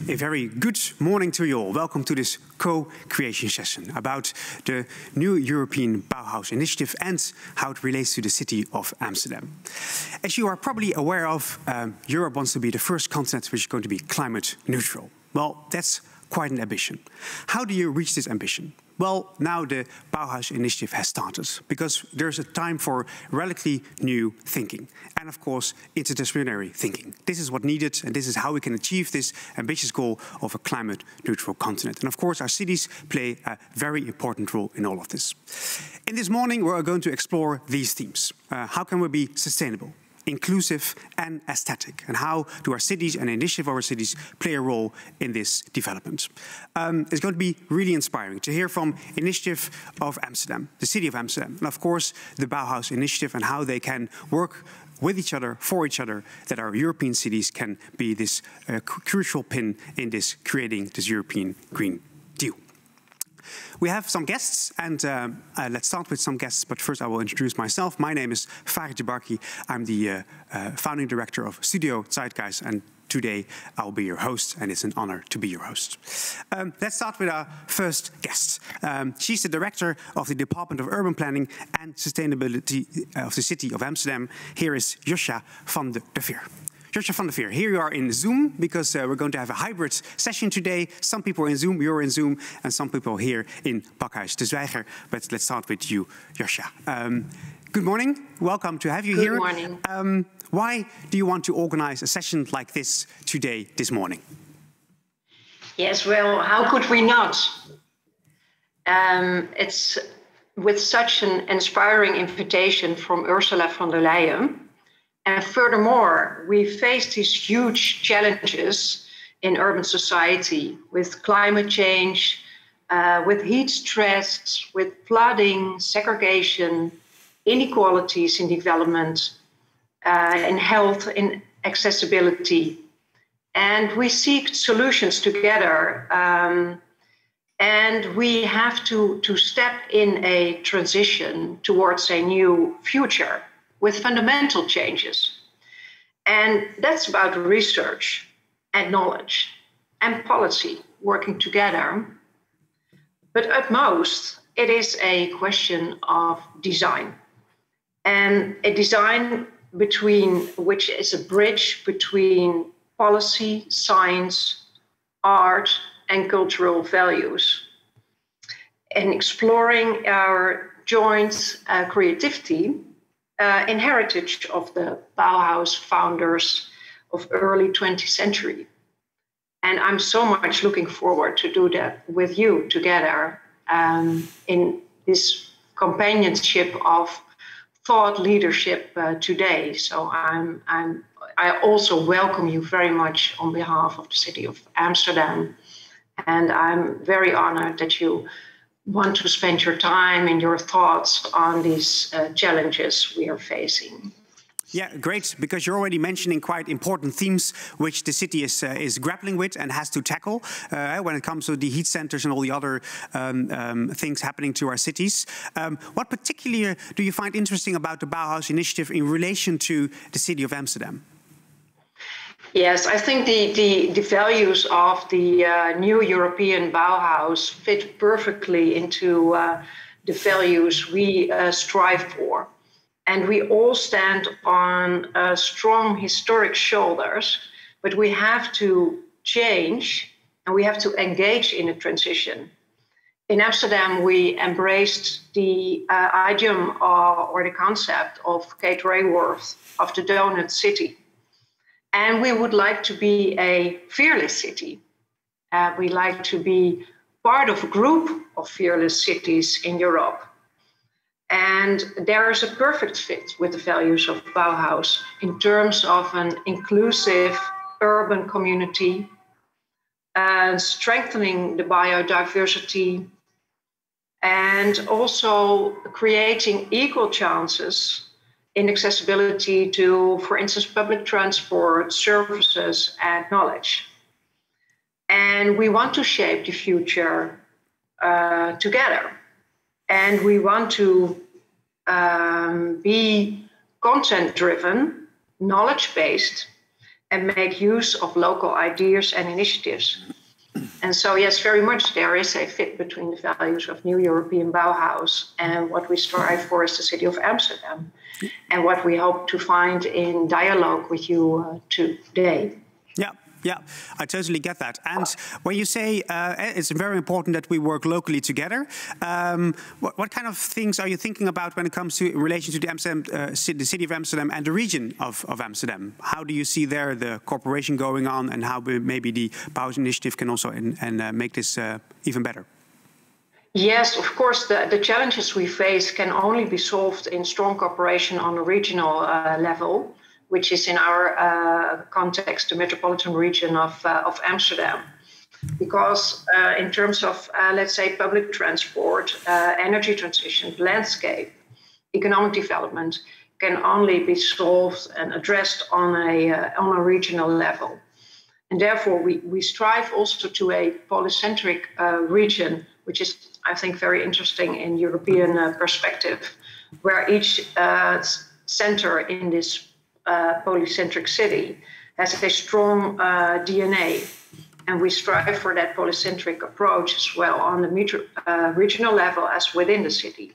A very good morning to you all. Welcome to this co-creation session about the new European Bauhaus initiative and how it relates to the city of Amsterdam. As you are probably aware of, Europe wants to be the first continent which is going to be climate neutral. Well, that's quite an ambition. How do you reach this ambition? Well, now the Bauhaus initiative has started because there's a time for radically new thinking and, of course, interdisciplinary thinking. This is what's needed and this is how we can achieve this ambitious goal of a climate-neutral continent. And, of course, our cities play a very important role in all of this. In this morning, we're going to explore these themes. How can we be sustainable, inclusive and aesthetic, and how do our cities and the initiative of our cities play a role in this development. It's going to be really inspiring to hear from Initiative of Amsterdam, the city of Amsterdam, and of course the Bauhaus initiative and how they can work with each other, for each other, that our European cities can be this crucial pin in this creating this European Green Deal. We have some guests, and let's start with some guests, but first I will introduce myself. My name is Farid Jabarki. I'm the founding director of Studio Zeitgeist, and today I'll be your host, and it's an honor to be your host. Let's start with our first guest. She's the director of the Department of Urban Planning and Sustainability of the City of Amsterdam. Here is Josja van der Veer. Josja van der Veer, here you are in Zoom because we're going to have a hybrid session today. Some people are in Zoom, you're in Zoom, and some people are here in Pakhuis de Zwijger. But let's start with you, Josja. Good morning, welcome to have you here. Good morning. Why do you want to organize a session like this today, this morning? Yes, well, how could we not? It's with such an inspiring invitation from Ursula von der Leyen. And furthermore, we face these huge challenges in urban society with climate change, with heat stress, with flooding, segregation, inequalities in development, in health, in accessibility. And we seek solutions together. And we have to step in a transition towards a new future with fundamental changes. And that's about research and knowledge and policy working together. But at most, it is a question of design. And a design which is a bridge between policy, science, art, and cultural values. And exploring our joint creativity, in heritage of the Bauhaus founders of early 20th century. And I'm so much looking forward to do that with you together in this companionship of thought leadership today. So I also welcome you very much on behalf of the city of Amsterdam. And I'm very honored that you want to spend your time and your thoughts on these challenges we are facing. Yeah, great, because you're already mentioning quite important themes which the city is grappling with and has to tackle when it comes to the heat centers and all the other things happening to our cities. What particularly do you find interesting about the Bauhaus initiative in relation to the city of Amsterdam? Yes, I think the values of the new European Bauhaus fit perfectly into the values we strive for. And we all stand on strong historic shoulders, but we have to change and we have to engage in a transition. In Amsterdam, we embraced the idiom or the concept of Kate Raworth of the Donut City. And we would like to be a fearless city. We like to be part of a group of fearless cities in Europe. And there is a perfect fit with the values of Bauhaus in terms of an inclusive urban community, strengthening the biodiversity, and also creating equal chances in accessibility to, for instance, public transport, services, and knowledge. And we want to shape the future together. And we want to be content-driven, knowledge-based, and make use of local ideas and initiatives. And so, yes, very much there is a fit between the values of New European Bauhaus and what we strive for as the city of Amsterdam, and what we hope to find in dialogue with you today. Yeah, I totally get that. And when you say it's very important that we work locally together, what kind of things are you thinking about when it comes to in relation to the the city of Amsterdam and the region of Amsterdam? How do you see there the cooperation going on, and how maybe the Bauhaus initiative can also make this even better? Yes, of course, the challenges we face can only be solved in strong cooperation on a regional level, which is in our context, the metropolitan region of Amsterdam. Because in terms of, let's say, public transport, energy transition, landscape, economic development can only be solved and addressed on a regional level. And therefore, we strive also to a polycentric region, which is, I think, very interesting in European perspective, where each center in this polycentric city has a strong DNA, and we strive for that polycentric approach as well on the regional level as within the city.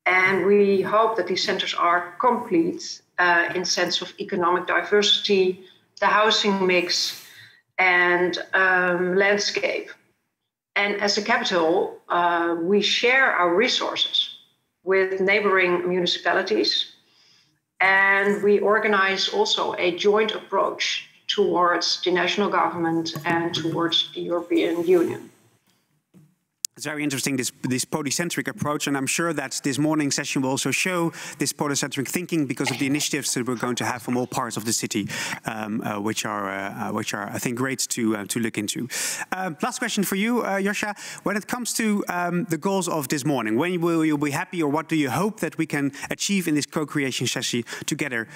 And we hope that these centers are complete in sense of economic diversity, the housing mix, and landscape. And as a capital, we share our resources with neighboring municipalities. And we organize also a joint approach towards the national government and towards the European Union. It's very interesting, this polycentric approach, and I'm sure that this morning's session will also show this polycentric thinking because of the initiatives that we're going to have from all parts of the city, which are I think great to look into. Last question for you, Joscha. When it comes to the goals of this morning, when will you be happy, or what do you hope that we can achieve in this co-creation session together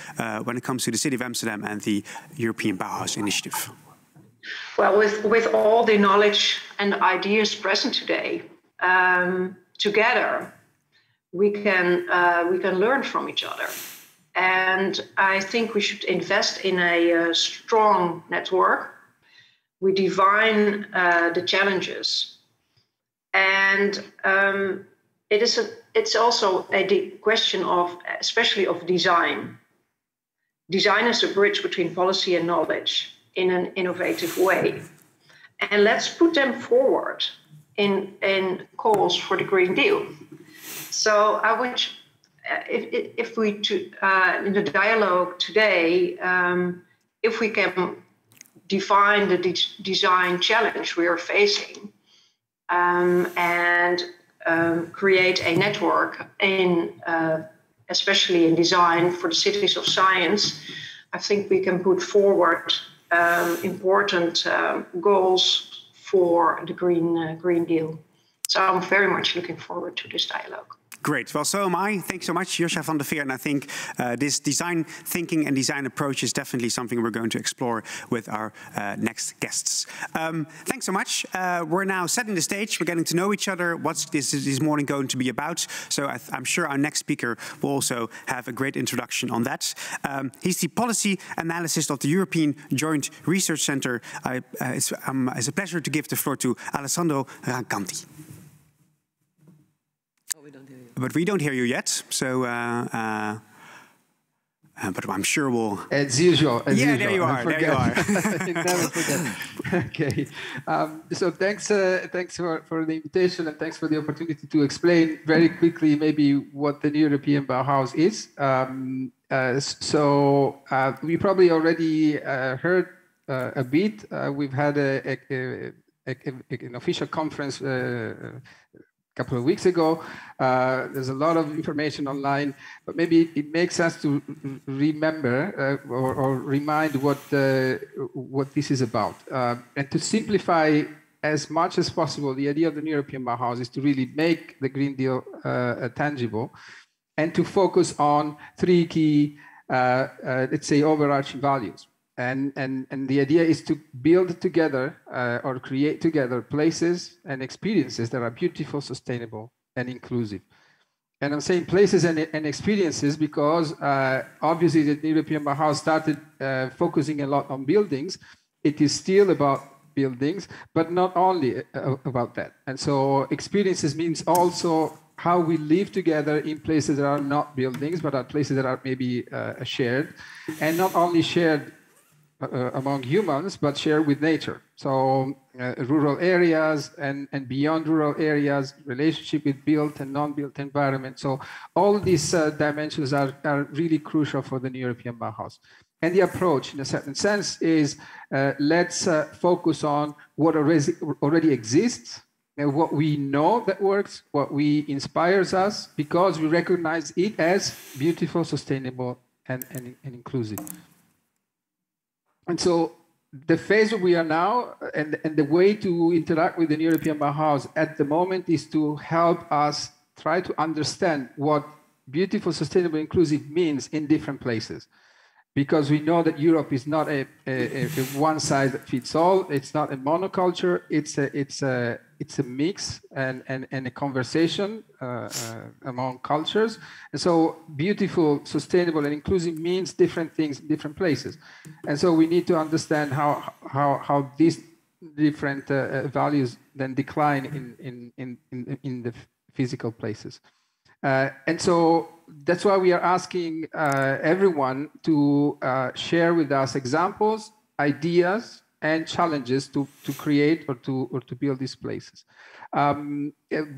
when it comes to the city of Amsterdam and the European Bauhaus initiative? Well, with all the knowledge and ideas present today, together we can learn from each other, and I think we should invest in a strong network. We define the challenges, and it's also a question of, especially of design. Design is a bridge between policy and knowledge in an innovative way. And let's put them forward in calls for the Green Deal. So I would, if we, in the dialogue today, if we can define the design challenge we are facing and create a network especially in design for the cities of science, I think we can put forward important goals for the Green Deal. So I'm very much looking forward to this dialogue. Great. Well, so am I. Thanks so much, Joscha van der Veer. And I think this design thinking and design approach is definitely something we're going to explore with our next guests. Thanks so much. We're now setting the stage. We're getting to know each other. What's this morning going to be about? So I'm sure our next speaker will also have a great introduction on that. He's the policy analyst of the European Joint Research Center. It's a pleasure to give the floor to Alessandro Raganti. But we don't hear you yet, so but I'm sure we'll. As usual. As usual. There you are. There you are. Never forget. Okay. So thanks for the invitation, and thanks for the opportunity to explain very quickly maybe what the European Bauhaus is. We probably already heard a bit. We've had an official conference couple of weeks ago. There's a lot of information online, but maybe it makes sense to remember or remind what this is about. And to simplify as much as possible, the idea of the European Bauhaus is to really make the Green Deal tangible, and to focus on three key, let's say, overarching values. And the idea is to build together or create together places and experiences that are beautiful, sustainable, and inclusive. And I'm saying places and experiences because obviously the European Bauhaus started focusing a lot on buildings. It is still about buildings, but not only about that. And so experiences means also how we live together in places that are not buildings, but are places that are maybe shared, and not only shared among humans, but shared with nature. So rural areas and beyond rural areas, relationship with built and non-built environment. So all these dimensions are really crucial for the new European Bauhaus. And the approach, in a certain sense, is let's focus on what already exists, and what we know that works, what inspires us, because we recognize it as beautiful, sustainable, and inclusive. And so the phase we are now, and the way to interact with the European Bauhaus at the moment is to help us try to understand what beautiful, sustainable, inclusive means in different places. Because we know that Europe is not a one size that fits all. It's not a monoculture. It's a mix and a conversation among cultures. And so beautiful, sustainable, and inclusive means different things in different places. And so we need to understand how these different values then decline in the physical places. And so that's why we are asking everyone to share with us examples, ideas, and challenges to create or to build these places.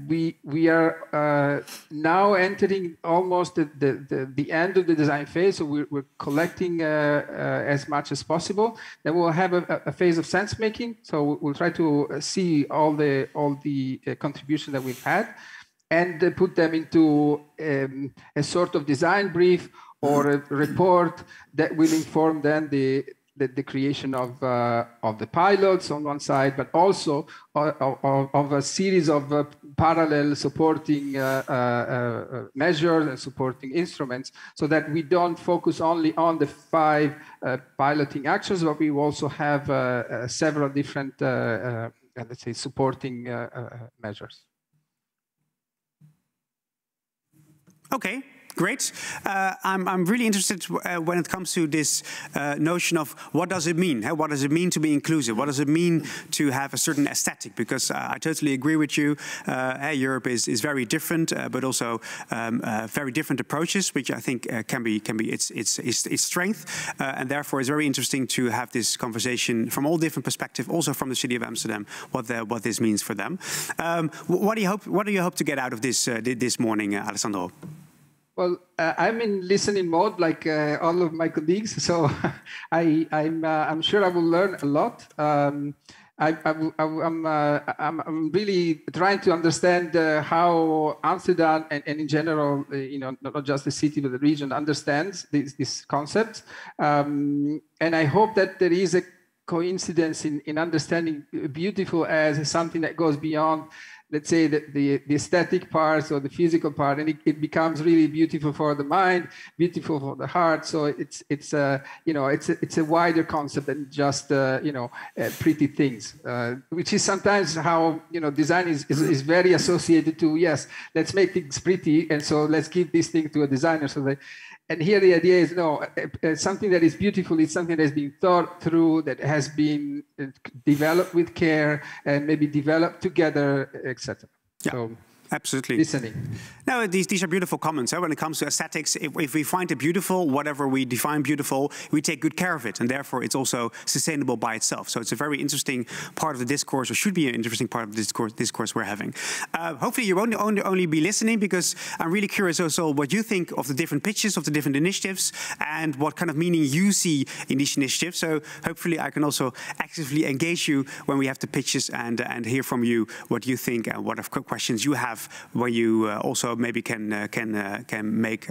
We are now entering almost the end of the design phase, so we're collecting as much as possible. Then we'll have a phase of sense making. So we'll try to see all the contributions that we've had, and put them into a sort of design brief or a report that will inform then the creation of the pilots on one side, but also of a series of parallel supporting measures and supporting instruments, so that we don't focus only on the 5 piloting actions, but we also have several different, let's say, supporting measures. Okay, great. I'm really interested when it comes to this notion of what does it mean? What does it mean to be inclusive? What does it mean to have a certain aesthetic? Because I totally agree with you. Europe is very different, but also very different approaches, which I think can be its strength. And therefore, it's very interesting to have this conversation from all different perspectives, also from the city of Amsterdam, what this means for them. What do you hope to get out of this this morning, Alessandro? Well, I'm in listening mode, like all of my colleagues. So I'm sure I will learn a lot. I'm really trying to understand how Amsterdam and in general, not just the city but the region understands this concept. And I hope that there is a coincidence in understanding beautiful as something that goes beyond, let's say, the aesthetic parts or the physical part, and it becomes really beautiful for the mind, beautiful for the heart. So it's a wider concept than just pretty things, which is sometimes how design is very associated to, yes, let's make things pretty, and so let's give this thing to a designer. And here the idea is, no, something that is beautiful is something that has been thought through, that has been developed with care, and maybe developed together, etc. Yeah. So, absolutely. Listening. No, these are beautiful comments. When it comes to aesthetics, if we find it beautiful, whatever we define beautiful, we take good care of it. And therefore, it's also sustainable by itself. So it's a very interesting part of the discourse, or should be an interesting part of the discourse we're having. Hopefully, you won't only be listening, because I'm really curious also what you think of the different pitches, of the different initiatives, and what kind of meaning you see in these initiatives. So hopefully, I can also actively engage you when we have the pitches and hear from you what you think and what questions you have, where you also maybe can make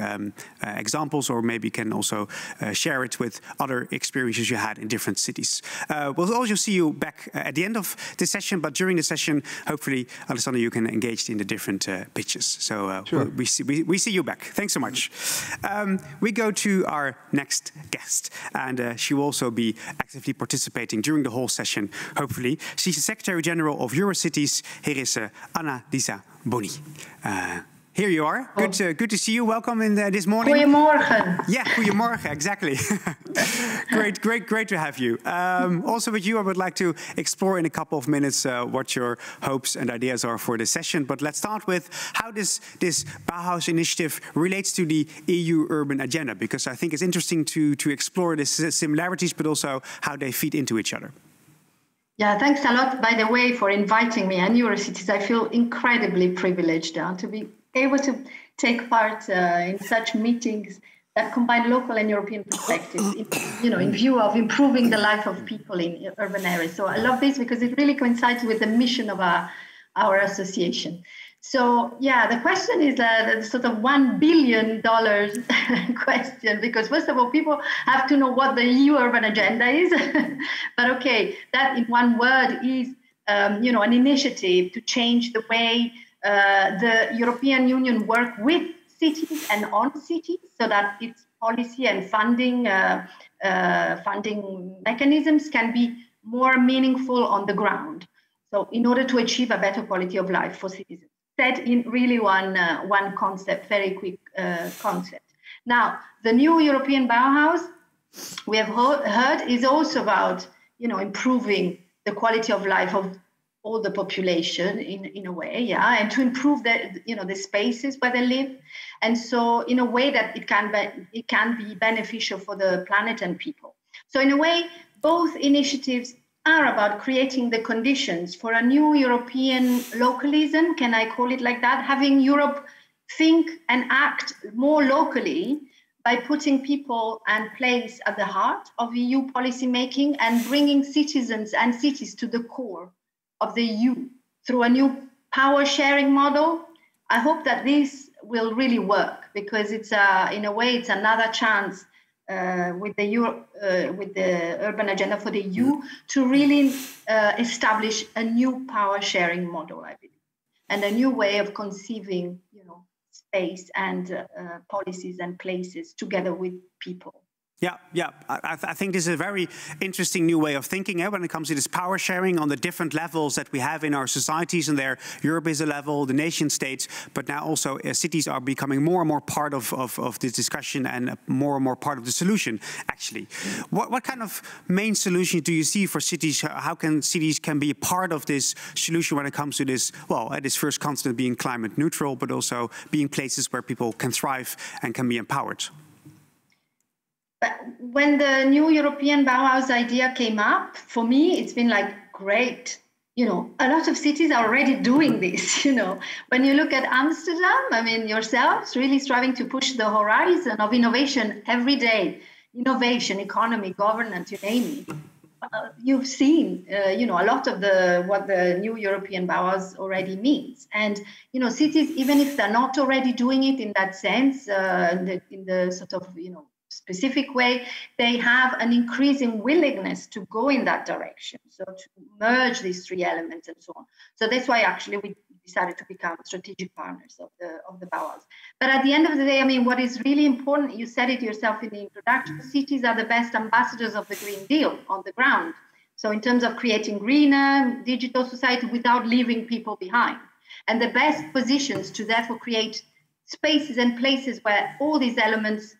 examples, or maybe can also share it with other experiences you had in different cities. We'll also see you back at the end of this session, but during the session, hopefully, Alessandro, you can engage in the different pitches. So sure. we see you back. Thanks so much. We go to our next guest, and she will also be actively participating during the whole session, hopefully. She's the Secretary General of Eurocities. Here is Anna Lisa Boni. Here you are. Good to see you. Welcome in this morning. Goedemorgen. Yeah, goedemorgen, exactly. Great to have you. Also with you, I would like to explore in a couple of minutes what your hopes and ideas are for this session. But let's start with how this Bauhaus initiative relates to the EU urban agenda, because I think it's interesting to explore the similarities, but also how they feed into each other. Yeah, thanks a lot, by the way, for inviting me and Eurocities. I feel incredibly privileged to be able to take part in such meetings that combine local and European perspectives, in view of improving the life of people in urban areas. So I love this because it really coincides with the mission of our association. So yeah, the question is the sort of $1 billion question, because first of all, people have to know what the EU urban agenda is. But okay, that in one word is, an initiative to change the way the European Union work with cities and on cities, so that its policy and funding mechanisms can be more meaningful on the ground. So in order to achieve a better quality of life for citizens. Said in really one concept, very quick concept. Now, the new European Bauhaus, we have heard, is also about, improving the quality of life of all the population in a way, yeah, and to improve the spaces where they live, and so in a way that it can be beneficial for the planet and people. So in a way, both initiatives are about creating the conditions for a new European localism, can I call it like that, having Europe think and act more locally by putting people and place at the heart of EU policy making and bringing citizens and cities to the core of the EU through a new power sharing model. I hope that this will really work, because it's in a way it's another chance with the urban agenda for the EU to really establish a new power sharing model, I believe, and a new way of conceiving, space and policies and places together with people. Yeah. I think this is a very interesting new way of thinking when it comes to this power sharing on the different levels that we have in our societies. And there, Europe is a level, the nation states, but now also cities are becoming more and more part of this discussion and more part of the solution, actually. What kind of main solution do you see for cities? How can cities be a part of this solution when it comes to this, this first constant being climate neutral, but also being places where people can thrive and can be empowered? But when the new European Bauhaus idea came up, for me, it's been like, great. A lot of cities are already doing this, When you look at Amsterdam, yourselves really striving to push the horizon of innovation every day. Innovation, economy, governance, you name it. You've seen, a lot of what the new European Bauhaus already means. And, cities, even if they're not already doing it in that sense, in the sort of, specific way, they have an increasing willingness to go in that direction, so to merge these three elements and so on. So that's why actually we decided to become strategic partners of the Bauhaus. But at the end of the day, what is really important, you said it yourself in the introduction, cities are the best ambassadors of the Green Deal on the ground. So in terms of creating greener, digital society without leaving people behind. And the best positions to therefore create spaces and places where all these elements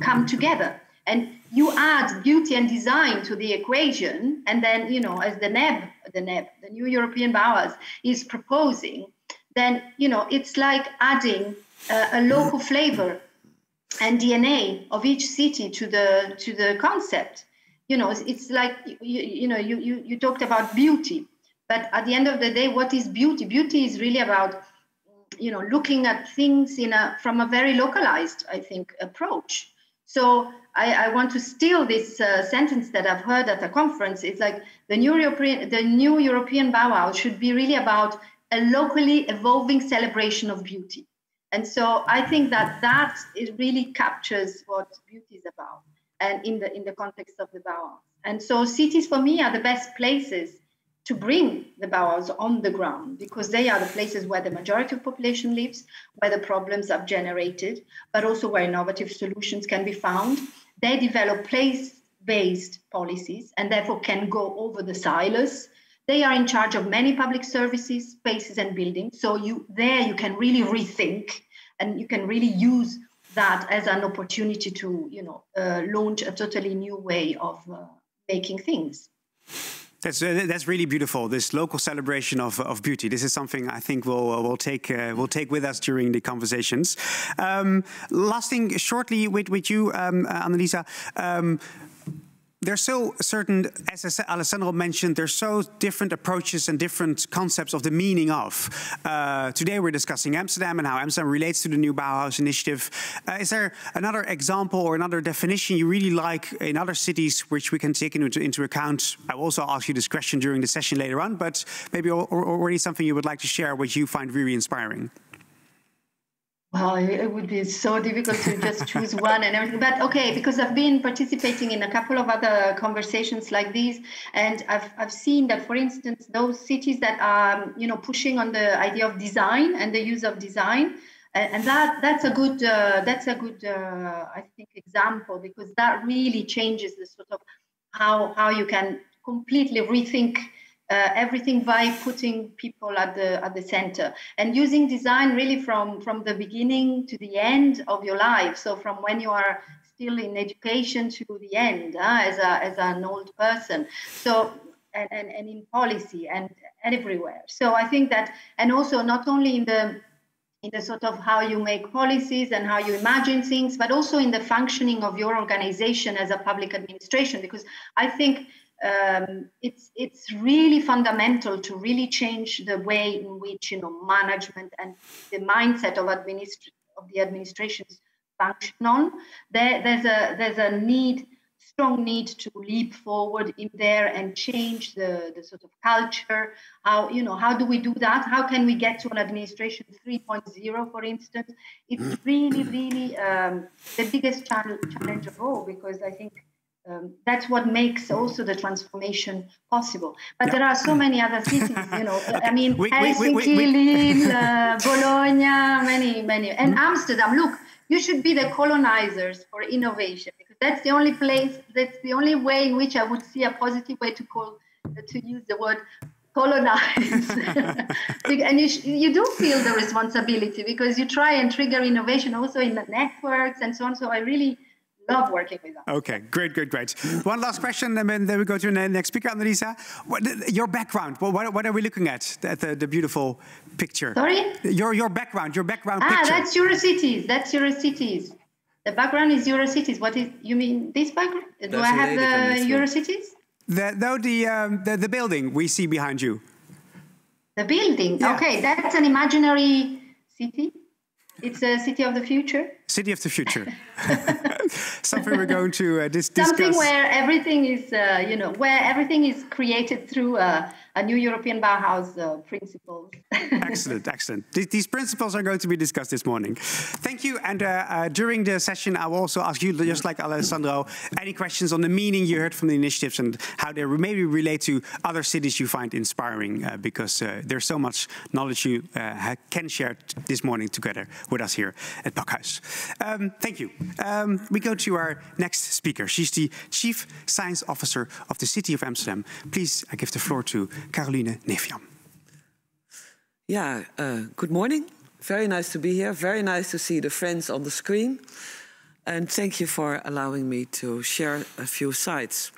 come together, and you add beauty and design to the equation, and then as the new European Bauhaus is proposing, then it's like adding a local flavor and DNA of each city to the concept. It's like you talked about beauty, but at the end of the day, what is beauty? Beauty is really about looking at things from a very localized, I think, approach. So I want to steal this sentence that I've heard at a conference. It's like the new European Bauhaus should be really about a locally evolving celebration of beauty. And so I think that it really captures what beauty is about, and in the context of the Bauhaus. And so cities, for me, are the best places to bring the Bauhaus on the ground, because they are the places where the majority of population lives, where the problems are generated, but also where innovative solutions can be found. They develop place-based policies and therefore can go over the silos They are in charge of many public services, spaces and buildings. So you can really rethink, and you can really use that as an opportunity to, launch a totally new way of making things. That's really beautiful. This local celebration of beauty. This is something I think we'll take with us during the conversations. Last thing, shortly with you, Annalisa. There's so certain, as Alessandro mentioned, there's so different approaches and different concepts of the meaning of. Today we're discussing Amsterdam and how Amsterdam relates to the new Bauhaus initiative. Is there another example or another definition you really like in other cities which we can take into account? I will also ask you this question during the session later on, but maybe already something you would like to share which you find really inspiring. Well, it would be so difficult to just choose one and everything. But okay, because I've been participating in a couple of other conversations like these, and I've seen that, for instance, those cities that are pushing on the idea of design and the use of design, and that's a good I think example, because that really changes the sort of how you can completely rethink everything by putting people at the center and using design really from the beginning to the end of your life. So from when you are still in education to the end, as an old person. So and in policy and everywhere. So I think that, and also not only in the sort of how you make policies and how you imagine things, but also in the functioning of your organization as a public administration, because I think it's really fundamental to really change the way in which management and the mindset of the administrations function on. There's a strong need to leap forward in there and change the sort of culture. How do we do that? How can we get to an administration 3.0, for instance? It's really the biggest challenge of all, because I think that's what makes also the transformation possible. But there are so many other cities, I mean, Helsinki, Lille, Bologna, many. And Amsterdam, look, you should be the colonizers for innovation, because that's the only place, that's the only way in which I would see a positive way to use the word colonize. And you do feel the responsibility, because you try and trigger innovation also in the networks and so on. So I really love working with them. Okay, great. One last question, and then we go to the next speaker, Annalisa. Your background, what are we looking at the beautiful picture? Sorry? Your background picture. That's Eurocities. The background is Eurocities. You mean this background? Do I have the Eurocities? The building we see behind you. The building? Yeah. Okay, that's an imaginary city. It's a city of the future. City of the future. Something we're going to discuss. Something where everything is, where everything is created through a new European Bauhaus principles. Excellent. These principles are going to be discussed this morning. Thank you. And during the session, I will also ask you, just like Alessandro, any questions on the meaning you heard from the initiatives and how they maybe relate to other cities you find inspiring, because there's so much knowledge you can share this morning together with us here at Bauhaus. Thank you. We go to our next speaker. She's the Chief Science Officer of the City of Amsterdam. Please, I give the floor to Caroline Nevian. Yeah, good morning. Very nice to be here. Very nice to see the friends on the screen. And thank you for allowing me to share a few sites.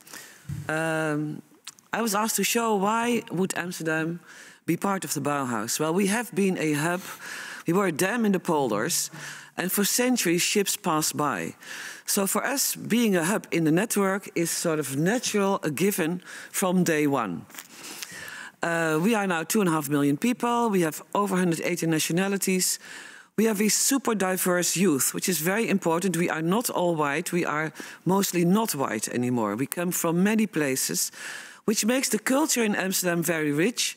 I was asked to show why would Amsterdam be part of the Bauhaus. Well, we have been a hub. We were a dam in the polders. And for centuries, ships passed by. So for us, being a hub in the network is sort of natural, a given from day one. We are now 2.5 million people. We have over 180 nationalities. We have a super diverse youth, which is very important. We are not all white. We are mostly not white anymore. We come from many places, which makes the culture in Amsterdam very rich,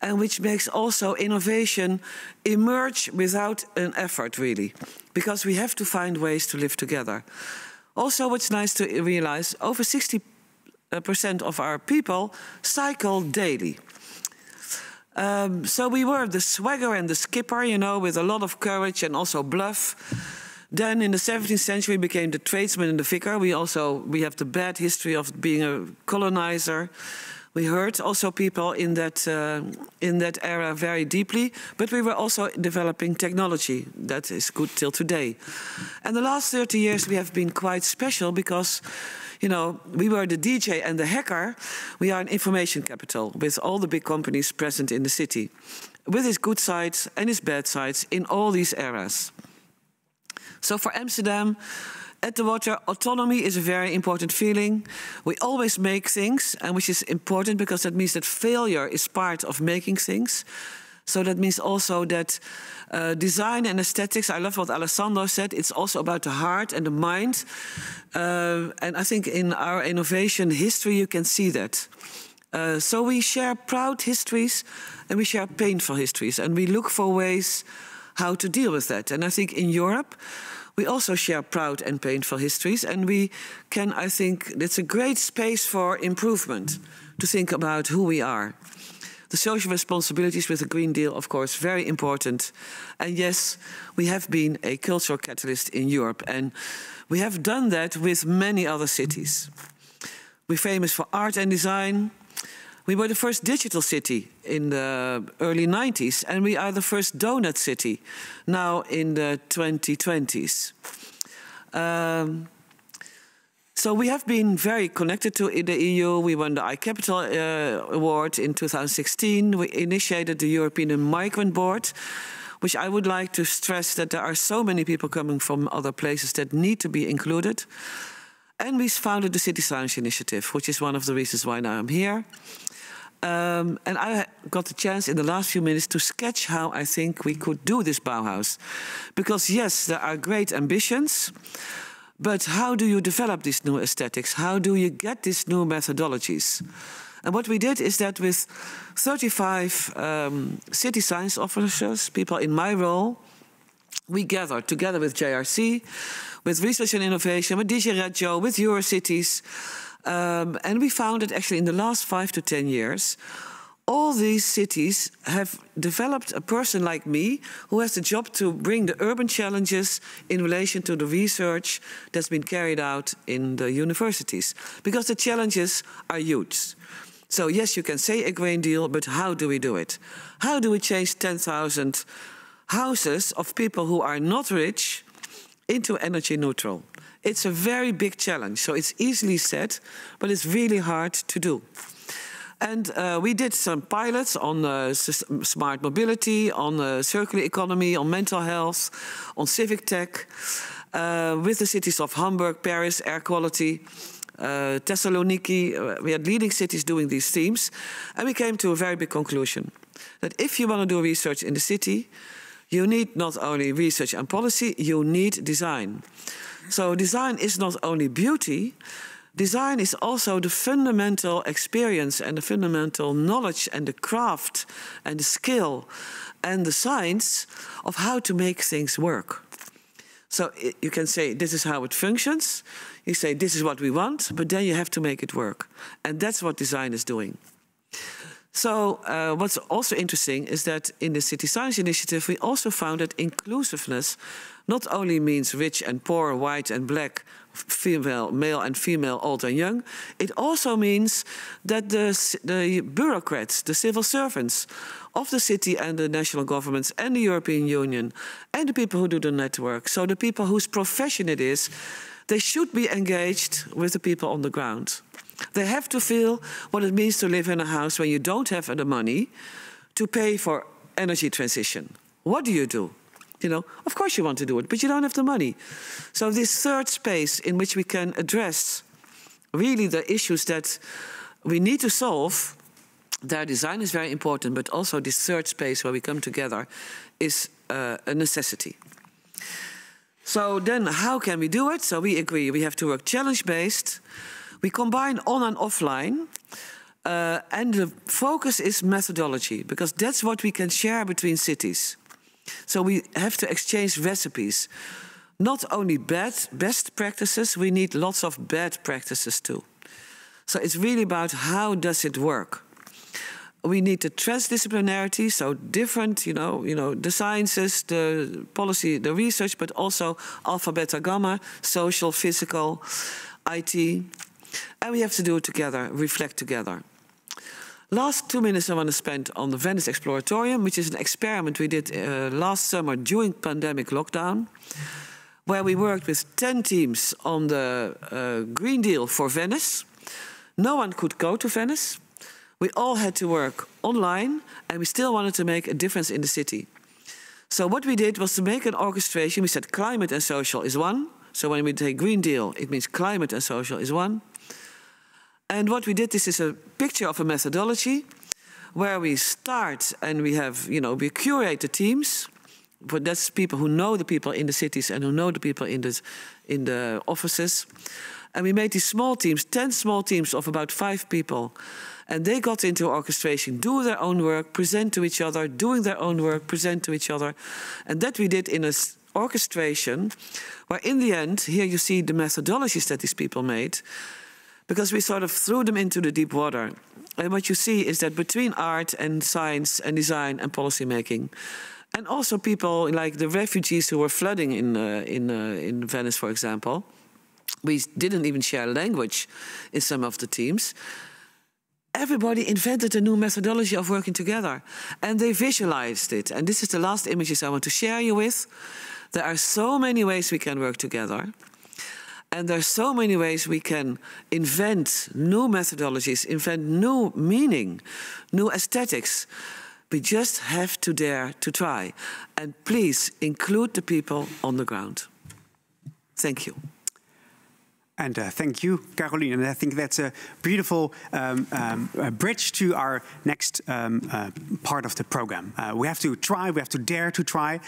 and which makes also innovation emerge without an effort, really, because we have to find ways to live together. Also, what's nice to realize, over 60% of our people cycle daily. So we were the swagger and the skipper, with a lot of courage and also bluff. Then in the 17th century we became the tradesman and the vicar. We have the bad history of being a colonizer. We heard also people in that era very deeply, but we were also developing technology that is good till today. And the last 30 years we have been quite special because, you know, we were the DJ and the hacker. We are an information capital with all the big companies present in the city, with its good sides and its bad sides in all these eras. So for Amsterdam, at the water, autonomy is a very important feeling. We always make things, and which is important because that means that failure is part of making things. So that means also that design and aesthetics, I love what Alessandro said, it's also about the heart and the mind. And I think in our innovation history you can see that. So we share proud histories and we share painful histories, and we look for ways how to deal with that. And I think in Europe, we also share proud and painful histories, and we can, I think, it's a great space for improvement, to think about who we are. The social responsibilities with the Green Deal, of course, very important. And yes, we have been a cultural catalyst in Europe, and we have done that with many other cities. We're famous for art and design. We were the first digital city in the early 90s, and we are the first donut city now in the 2020s. So we have been very connected to the EU. We won the iCapital Award in 2016. We initiated the European Migrant Board, which I would like to stress that there are so many people coming from other places that need to be included. And we founded the City Science Initiative, which is one of the reasons why now I'm here. And I got the chance in the last few minutes to sketch how I think we could do this Bauhaus. Because yes, there are great ambitions, but how do you develop these new aesthetics? How do you get these new methodologies? And what we did is that with 35 city science officers, people in my role, we gathered together with JRC, with Research and Innovation, with DG Regio, with Eurocities. And we found that actually in the last 5 to 10 years, all these cities have developed a person like me who has the job to bring the urban challenges in relation to the research that's been carried out in the universities. Because the challenges are huge. So yes, you can say a Green Deal, but how do we do it? How do we change 10,000 houses of people who are not rich into energy neutral? It's a very big challenge, so it's easily said, but it's really hard to do. And we did some pilots on smart mobility, on circular economy, on mental health, on civic tech, with the cities of Hamburg, Paris, air quality, Thessaloniki. We had leading cities doing these themes, and we came to a very big conclusion, that if you want to do research in the city, you need not only research and policy, you need design. So design is not only beauty, design is also the fundamental experience and the fundamental knowledge and the craft and the skill and the science of how to make things work. So you can say this is how it functions, you say this is what we want, but then you have to make it work. And that's what design is doing. So what's also interesting is that in the City Science Initiative, we also found that inclusiveness not only means rich and poor, white and black, female, male and female, old and young. It also means that the bureaucrats, the civil servants of the city and the national governments and the European Union and the people who do the network, so the people whose profession it is, they should be engaged with the people on the ground. They have to feel what it means to live in a house when you don't have the money to pay for energy transition. What do? You know, of course you want to do it, but you don't have the money. So this third space in which we can address really the issues that we need to solve, their design is very important, but also this third space where we come together is a necessity. So then how can we do it? So we agree we have to work challenge-based. We combine on and offline, and the focus is methodology, because that's what we can share between cities. So we have to exchange recipes. Not only best practices, we need lots of bad practices too. So it's really about how does it work. We need the transdisciplinarity, so different, the sciences, the policy, the research, but also alpha, beta, gamma, social, physical, IT. And we have to do it together, reflect together. Last 2 minutes I want to spend on the Venice Exploratorium, which is an experiment we did last summer during pandemic lockdown, where we worked with 10 teams on the Green Deal for Venice. No one could go to Venice. We all had to work online, and we still wanted to make a difference in the city. So what we did was to make an orchestration. We said climate and social is one. So when we say Green Deal, it means climate and social is one. And what we did, this is a picture of a methodology where we start and we have, we curate the teams. But that's people who know the people in the cities and who know the people in the offices. And we made these small teams, 10 small teams of about 5 people. And they got into orchestration, do their own work, present to each other, doing their own work, present to each other. And that we did in an orchestration where in the end, here you see the methodologies that these people made, because we sort of threw them into the deep water. And what you see is that between art and science and design and policy making, and also people like the refugees who were flooding in Venice, for example, we didn't even share language in some of the teams. Everybody invented a new methodology of working together, and they visualized it. And this is the last images I want to share you with. There are so many ways we can work together. And there are so many ways we can invent new methodologies, invent new meaning, new aesthetics. We just have to dare to try. And please include the people on the ground. Thank you. And thank you, Caroline. And I think that's a beautiful bridge to our next part of the program. We have to try, we have to dare to try.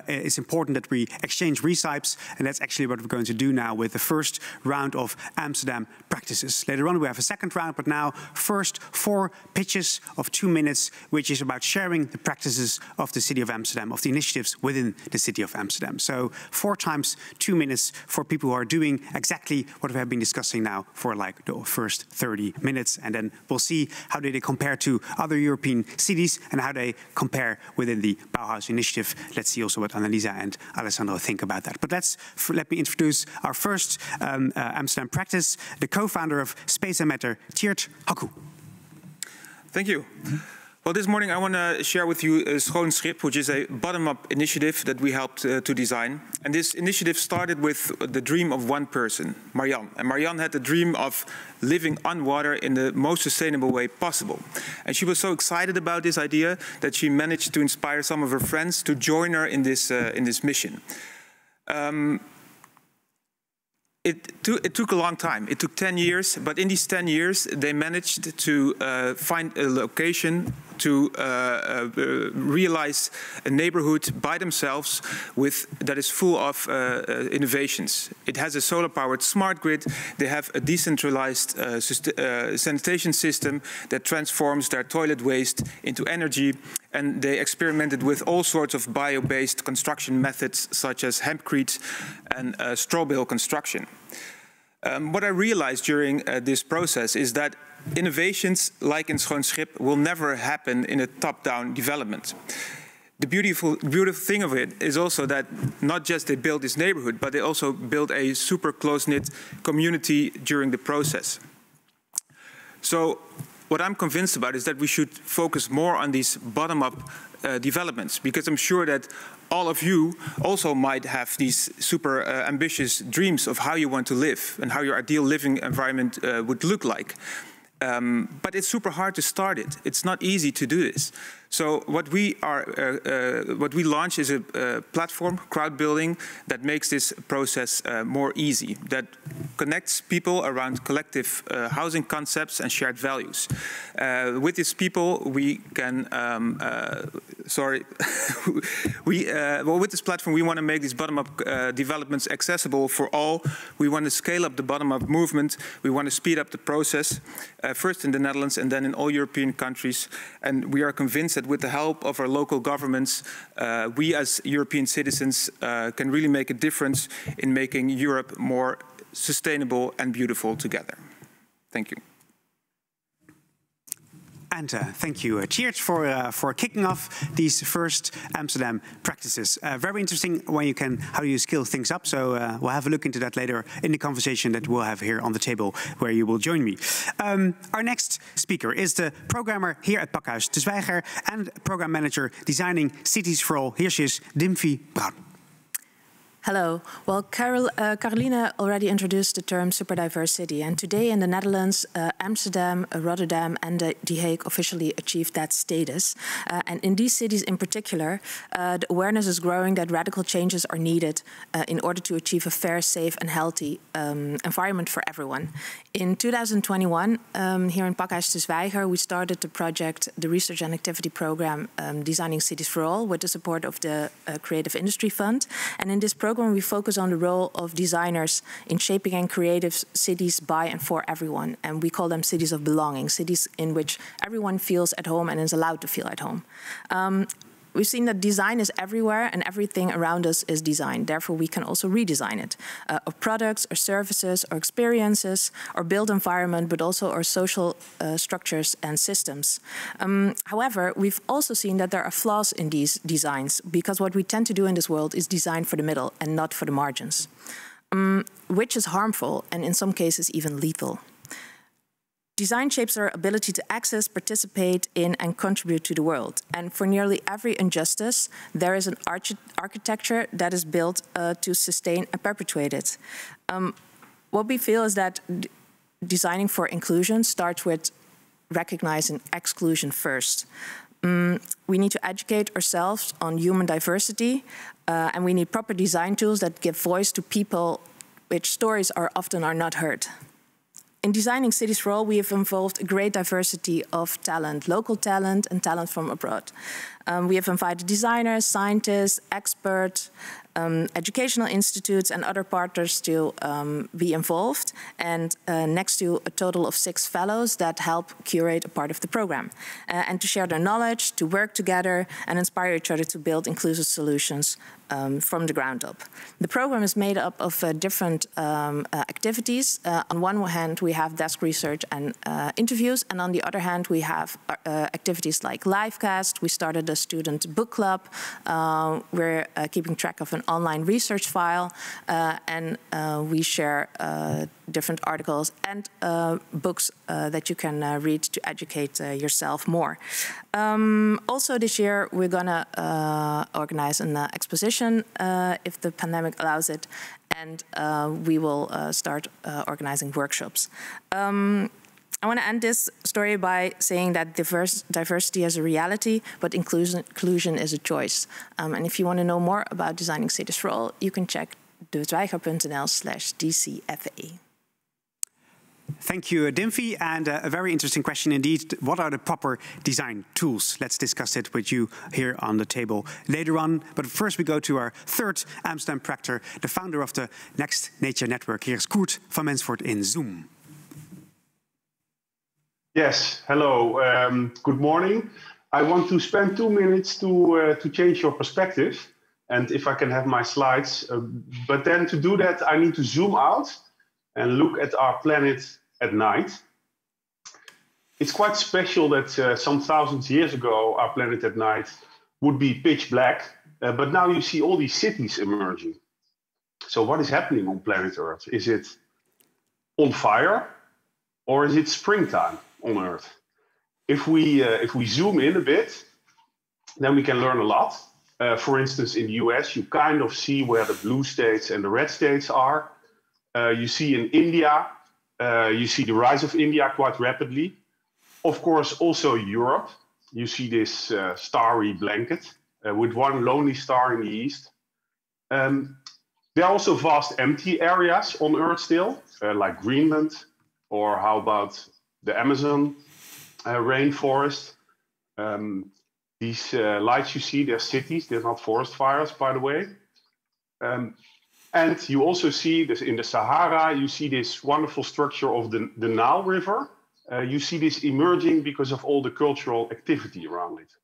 It's important that we exchange recipes, and that's actually what we're going to do now with the first round of Amsterdam practices. Later on we have a second round, but now first 4 pitches of 2 minutes, which is about sharing the practices of the City of Amsterdam, of the initiatives within the City of Amsterdam. So 4 times 2 minutes for people who are doing exactly what we have been discussing now for like the first 30 minutes. And then we'll see how they compare to other European cities and how they compare within the Bauhaus initiative. Let's see also what Annalisa and Alessandro think about that. But let me introduce our first Amsterdam practice, the co-founder of Space and Matter, Tjeerd Hakku. Thank you. Well, this morning I want to share with you Schoon Schip, which is a bottom-up initiative that we helped to design. And this initiative started with the dream of one person, Marianne. And Marianne had the dream of living on water in the most sustainable way possible. And she was so excited about this idea that she managed to inspire some of her friends to join her in this mission. It took a long time. It took 10 years, but in these 10 years, they managed to find a location to realize a neighborhood by themselves that is full of innovations. It has a solar-powered smart grid. They have a decentralized sanitation system that transforms their toilet waste into energy. And they experimented with all sorts of bio-based construction methods, such as hempcrete and straw bale construction. What I realized during this process is that innovations like in Schoon Schip will never happen in a top-down development. The beautiful thing of it is also that not just they built this neighborhood, but they also built a super close-knit community during the process. So what I'm convinced about is that we should focus more on these bottom-up developments, because I'm sure that all of you also might have these super ambitious dreams of how you want to live and how your ideal living environment would look like. But it's super hard to start it. It's not easy to do this. So what we launch is a platform, crowd building, that makes this process more easy, that connects people around collective housing concepts and shared values. With these people, we can, with this platform, we want to make these bottom-up developments accessible for all. We want to scale up the bottom-up movement. We want to speed up the process, first in the Netherlands and then in all European countries. And we are convinced that with the help of our local governments, we as European citizens can really make a difference in making Europe more sustainable and beautiful together. Thank you. And thank you. Cheers for kicking off these first Amsterdam practices. Very interesting how you scale things up. So we'll have a look into that later in the conversation that we'll have here on the table where you will join me. Our next speaker is the programmer here at Pakhuis de Zwijger and program manager designing cities for all. Here she is, Dimfy Brown. Hello. Well, Caroline already introduced the term super diverse city, and today in the Netherlands, Amsterdam, Rotterdam, and The Hague officially achieved that status. And in these cities in particular, the awareness is growing that radical changes are needed in order to achieve a fair, safe, and healthy environment for everyone. In 2021, here in Pakhuis de Zwijger, we started the project, the Research and Activity Program, Designing Cities for All, with the support of the Creative Industry Fund. And in this program, we focus on the role of designers in shaping and creative cities by and for everyone. And we call them cities of belonging, cities in which everyone feels at home and is allowed to feel at home. We've seen that design is everywhere and everything around us is designed. Therefore, we can also redesign it. Our products, our services, our experiences, our built environment, but also our social structures and systems. However, we've also seen that there are flaws in these designs because what we tend to do in this world is design for the middle and not for the margins, which is harmful and in some cases even lethal. Design shapes our ability to access, participate in, and contribute to the world. And for nearly every injustice, there is an architecture that is built to sustain and perpetuate it. What we feel is that designing for inclusion starts with recognizing exclusion first. We need to educate ourselves on human diversity, and we need proper design tools that give voice to people which stories often are not heard. In designing cities for all, we have involved a great diversity of talent, local talent and talent from abroad. We have invited designers, scientists, experts, educational institutes and other partners to be involved, and next to a total of 6 fellows that help curate a part of the program, and to share their knowledge, to work together and inspire each other to build inclusive solutions from the ground up. The program is made up of different activities. On one hand, we have desk research and interviews, and on the other hand, we have activities like livecast. We started a student book club. We're keeping track of an online research file, and we share different articles and books that you can read to educate yourself more. Also this year, we're going to organize an exposition if the pandemic allows it, and we will start organizing workshops. I want to end this story by saying that diversity is a reality, but inclusion is a choice. And if you want to know more about designing cities for all, you can check dezwijger.nl/DCFA. Thank you, Dimfy. And a very interesting question indeed. What are the proper design tools? Let's discuss it with you here on the table later on. But first we go to our third Amsterdam practitioner, the founder of the Next Nature Network. Here's Koert van Mensvoort in Zoom. Yes, hello, good morning. I want to spend 2 minutes to change your perspective, and if I can have my slides. But then to do that, I need to zoom out and look at our planet at night. It's quite special that some thousands of years ago, our planet at night would be pitch black, but now you see all these cities emerging. So what is happening on planet Earth? Is it on fire, or is it springtime on Earth? If we zoom in a bit, then we can learn a lot. For instance, in the US, you kind of see where the blue states and the red states are. You see in India, you see the rise of India quite rapidly. Of course, also Europe. You see this starry blanket with one lonely star in the east. There are also vast empty areas on Earth still, like Greenland, or how about the Amazon rainforest. These lights you see, they're cities, they're not forest fires, by the way. And you also see this in the Sahara, you see this wonderful structure of the Nile River. You see this emerging because of all the cultural activity around it.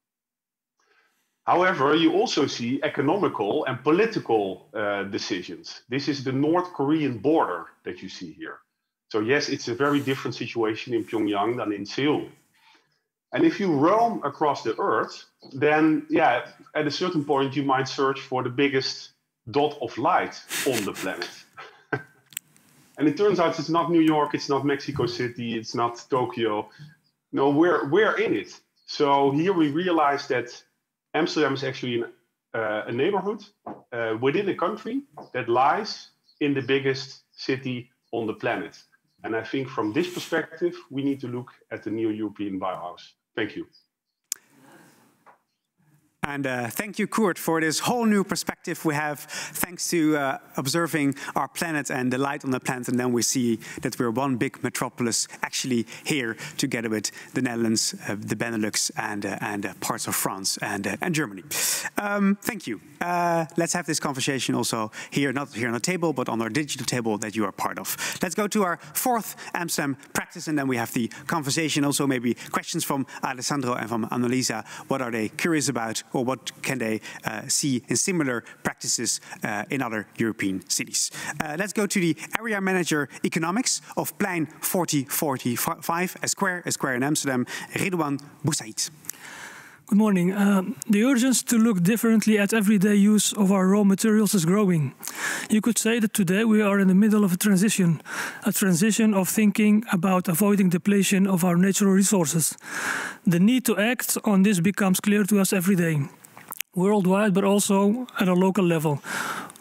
However, you also see economical and political decisions. This is the North Korean border that you see here. So yes, it's a very different situation in Pyongyang than in Seoul. And if you roam across the earth, then yeah, at a certain point you might search for the biggest dot of light on the planet. And it turns out it's not New York, it's not Mexico City, it's not Tokyo. No, we're in it. So here we realize that Amsterdam is actually a neighborhood within a country that lies in the biggest city on the planet. And I think from this perspective, we need to look at the new European Bauhaus. Thank you. And thank you, Koert, for this whole new perspective we have, thanks to observing our planet and the light on the planet. And then we see that we're one big metropolis actually here together with the Netherlands, the Benelux, and parts of France and Germany. Thank you. Let's have this conversation also here, not here on the table, but on our digital table that you are part of. Let's go to our fourth Amsterdam practice, and then we have the conversation. Also maybe questions from Alessandro and from Annalisa. What are they curious about? Or what can they see in similar practices in other European cities? Let's go to the area manager economics of Plein 4045, a square in Amsterdam, Ridwan Boussaid. Good morning. The urgency to look differently at everyday use of our raw materials is growing. You could say that today we are in the middle of a transition of thinking about avoiding depletion of our natural resources. The need to act on this becomes clear to us every day, worldwide, but also at a local level.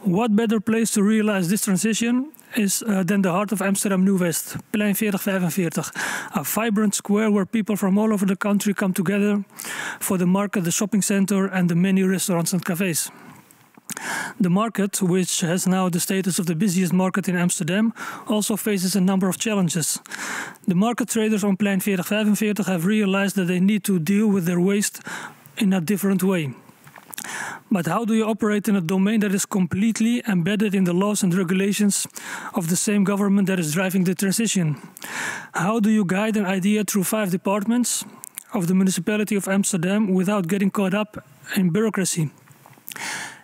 What better place to realize this transition is than the heart of Amsterdam Nieuw-West, Plein 4045, a vibrant square where people from all over the country come together for the market, the shopping center, and the many restaurants and cafes. The market, which has now the status of the busiest market in Amsterdam, also faces a number of challenges. The market traders on Plein 4045 have realized that they need to deal with their waste in a different way. But how do you operate in a domain that is completely embedded in the laws and regulations of the same government that is driving the transition? How do you guide an idea through 5 departments of the municipality of Amsterdam without getting caught up in bureaucracy?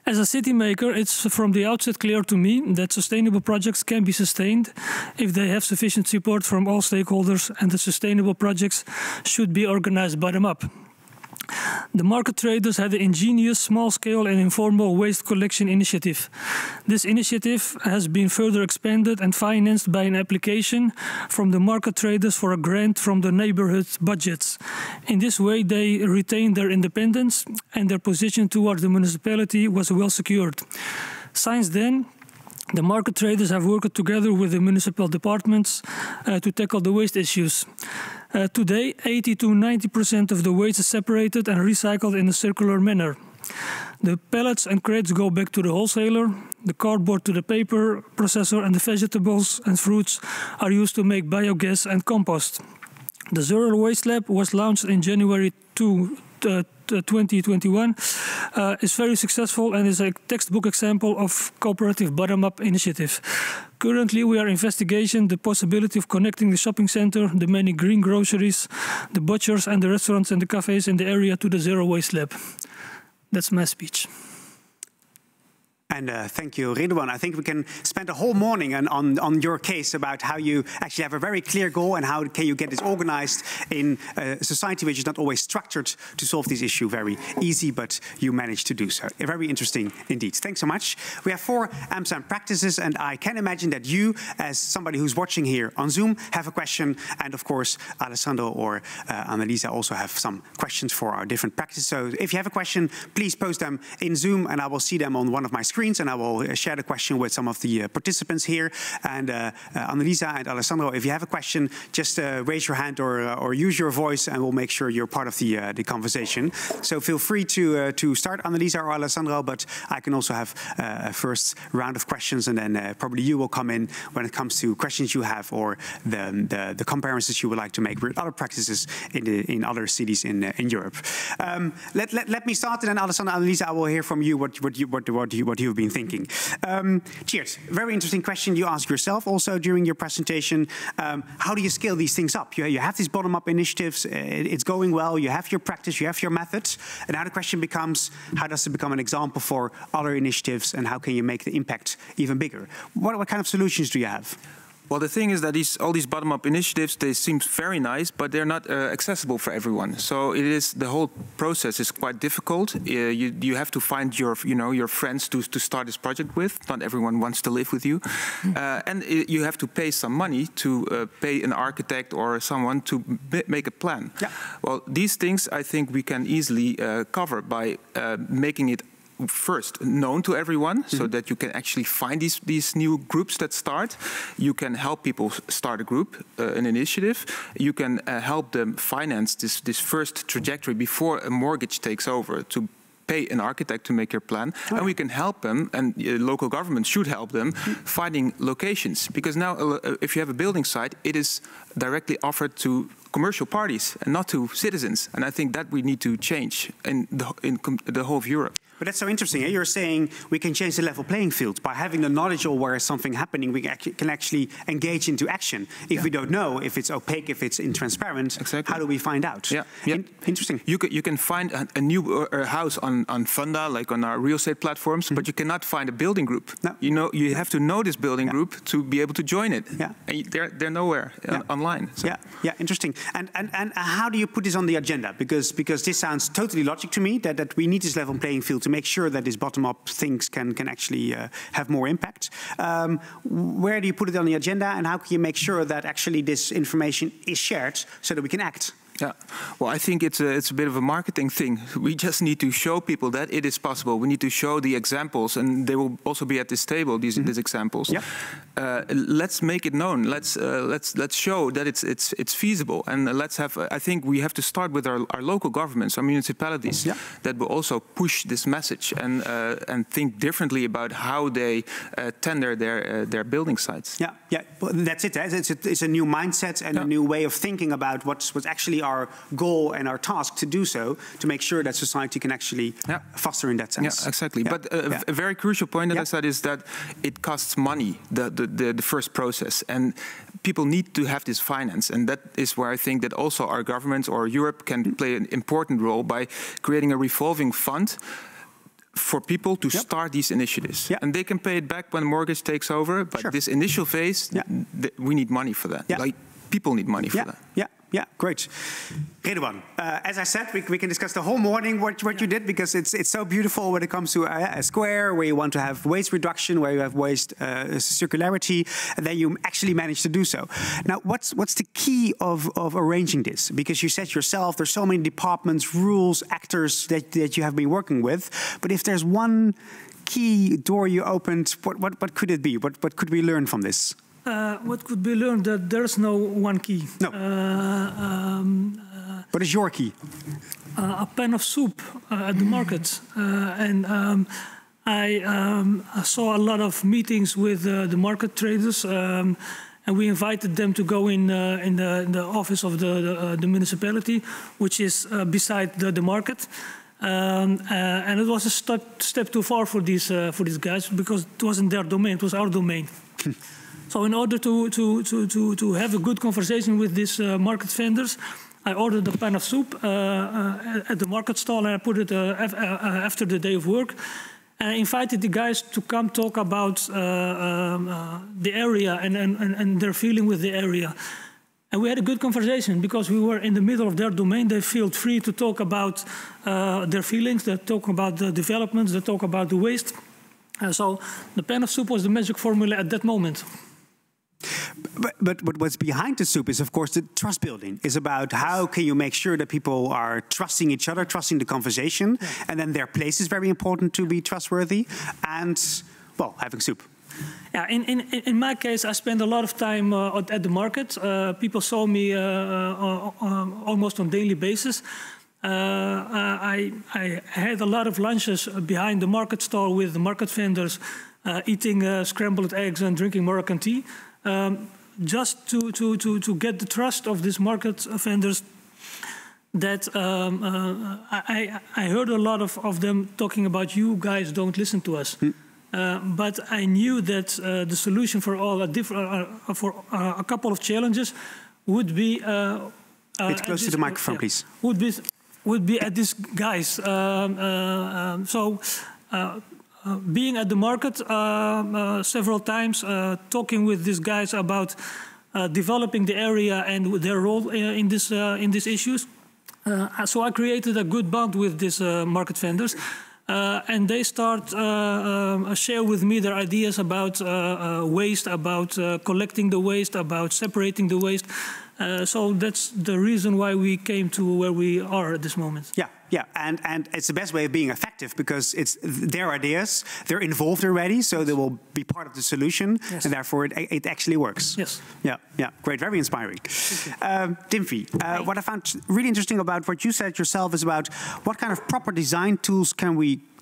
As a city maker, it's from the outset clear to me that sustainable projects can be sustained if they have sufficient support from all stakeholders, and the sustainable projects should be organized bottom-up. The market traders had the ingenious small-scale and informal waste collection initiative. This initiative has been further expanded and financed by an application from the market traders for a grant from the neighborhood budgets. In this way, they retained their independence, and their position towards the municipality was well secured. Since then, the market traders have worked together with the municipal departments to tackle the waste issues. Today, 80 to 90% of the waste is separated and recycled in a circular manner. The pallets and crates go back to the wholesaler, the cardboard to the paper processor, and the vegetables and fruits are used to make biogas and compost. The Zero Waste Lab was launched in January 2021, is very successful and is a textbook example of cooperative bottom-up initiative. Currently, we are investigating the possibility of connecting the shopping center, the many green groceries, the butchers and the restaurants and the cafes in the area to the Zero Waste Lab. That's my speech. And thank you, Ridwan. I think we can spend a whole morning on your case about how you actually have a very clear goal and how can you get this organized in a society which is not always structured to solve this issue very easy, but you managed to do so. Very interesting indeed. Thanks so much. We have 4 Amsterdam practices, and I can imagine that you, as somebody who's watching here on Zoom, have a question. And of course, Alessandro or Annalisa also have some questions for our different practices. So if you have a question, please post them in Zoom, and I will see them on one of my screens, and I will share the question with some of the participants here. And Annalisa and Alessandro, if you have a question, just raise your hand or use your voice, and we'll make sure you're part of the conversation. So feel free to start, Annalisa or Alessandro, but I can also have a first round of questions, and then probably you will come in when it comes to questions you have or the comparisons you would like to make with other practices in other cities in Europe. Let me start, and then Alessandro and Annalisa, I will hear from you what you've been thinking. Cheers. Very interesting question you asked yourself also during your presentation. How do you scale these things up? You have these bottom-up initiatives. It's going well. You have your practice. You have your methods. And now the question becomes, how does it become an example for other initiatives, and how can you make the impact even bigger? What kind of solutions do you have? Well, the thing is that all these bottom-up initiatives, they seem very nice, but they're not accessible for everyone. So the whole process is quite difficult. You have to find your friends to start this project with. Not everyone wants to live with you, and you have to pay some money to pay an architect or someone to make a plan. Yeah. Well, these things I think we can easily cover by making it first known to everyone, so that you can actually find these new groups that start. You can help people start a group, an initiative. You can help them finance this first trajectory before a mortgage takes over, to pay an architect to make your plan, and we can help them, and local governments should help them finding locations. Because now, if you have a building site, it is directly offered to commercial parties and not to citizens. And I think that we need to change in the whole of Europe. But that's so interesting. Eh? You're saying we can change the level playing field by having the knowledge of where something happening. We can actually engage into action. If we don't know, if it's opaque, if it's intransparent, how do we find out? Yeah. Interesting. You can find a new house on Funda, like on our real estate platforms, but you cannot find a building group. No. You have to know this building group to be able to join it. Yeah. And they're nowhere online. So. Yeah. Interesting. And how do you put this on the agenda? Because this sounds totally logical to me, that we need this level playing field to make sure that these bottom-up things can actually have more impact. Where do you put it on the agenda, and how can you make sure that actually this information is shared so that we can act? Yeah, well, I think it's a bit of a marketing thing. We just need to show people that it is possible. We need to show the examples, and they will also be at this table. These examples. Yeah. Let's make it known. Let's show that it's feasible, and let's have. I think we have to start with our local governments, our municipalities, that will also push this message and think differently about how they tender their building sites. Yeah. Well, that's it. It's a new mindset and a new way of thinking about what's actually our goal and our task to do so, to make sure that society can actually foster in that sense. Yeah, exactly. Yeah. But a very crucial point that I said is that it costs money, the first process, and people need to have this finance, and that is where I think that also our governments or Europe can play an important role by creating a revolving fund for people to start these initiatives. And they can pay it back when the mortgage takes over, but this initial phase, we need money for that. Like, people need money for that. Yeah, great. Redouan, as I said, we can discuss the whole morning what you did, because it's so beautiful when it comes to a square where you want to have waste reduction, where you have waste circularity, and then you actually manage to do so. Now, what's the key of arranging this? Because you said yourself, there's so many departments, rules, actors that you have been working with, but if there's one key door you opened, what could it be? What could we learn from this? What could be learned that there's no one key. No. What is your key? A pan of soup at the market. I saw a lot of meetings with the market traders, and we invited them to go in the office of the municipality, which is beside the market. And it was a step too far for these guys, because it wasn't their domain, it was our domain. So in order to have a good conversation with these market vendors, I ordered a pan of soup at the market stall, and I put it after the day of work. And I invited the guys to come talk about the area and their feeling with the area. And we had a good conversation, because we were in the middle of their domain. They felt free to talk about their feelings, they talk about the developments, they talk about the waste. So the pan of soup was the magic formula at that moment. But what's behind the soup is, of course, the trust building. It's about how can you make sure that people are trusting each other, trusting the conversation, and then their place is very important to be trustworthy, and, well, having soup. Yeah, in my case, I spent a lot of time at the market. People saw me almost on a daily basis. I had a lot of lunches behind the market stall with the market vendors, eating scrambled eggs and drinking Moroccan tea, just to get the trust of these market vendors. That I heard a lot of them talking about, you guys don't listen to us. But I knew that the solution for a couple of challenges would be. Bit close to the microphone, please. Would be at these guys. being at the market several times, talking with these guys about developing the area and their role in these issues. So I created a good bond with these market vendors. And they start share with me their ideas about waste, about collecting the waste, about separating the waste. So that's the reason why we came to where we are at this moment. Yeah, yeah, and it's the best way of being effective because it's their ideas, they're involved already, so they will be part of the solution, yes. And therefore it actually works. Yes. Yeah, yeah, great, very inspiring. Dimfy, what I found really interesting about what you said yourself is about what kind of proper design tools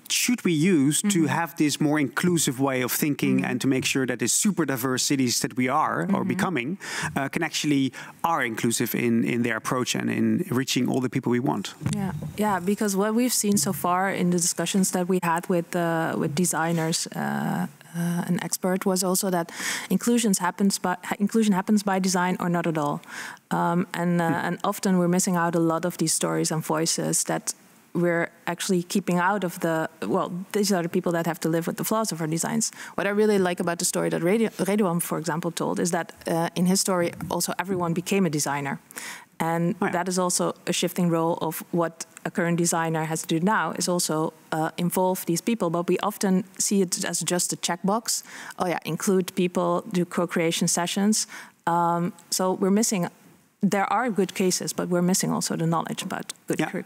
should we use to have this more inclusive way of thinking and to make sure that the super diverse cities that we are or becoming can actually are inclusive in their approach and in reaching all the people we want. Yeah, yeah. Because what we've seen so far in the discussions that we had with designers and experts was also that inclusion happens by design or not at all, and often we're missing out a lot of these stories and voices that we're actually keeping out of these are the people that have to live with the flaws of our designs. What I really like about the story that Redouan, for example, told is that in his story also everyone became a designer. And that is also a shifting role of what a current designer has to do now is also involve these people. But we often see it as just a checkbox. Oh yeah, include people, do co-creation sessions. So we're missing. There are good cases, but we're missing also the knowledge about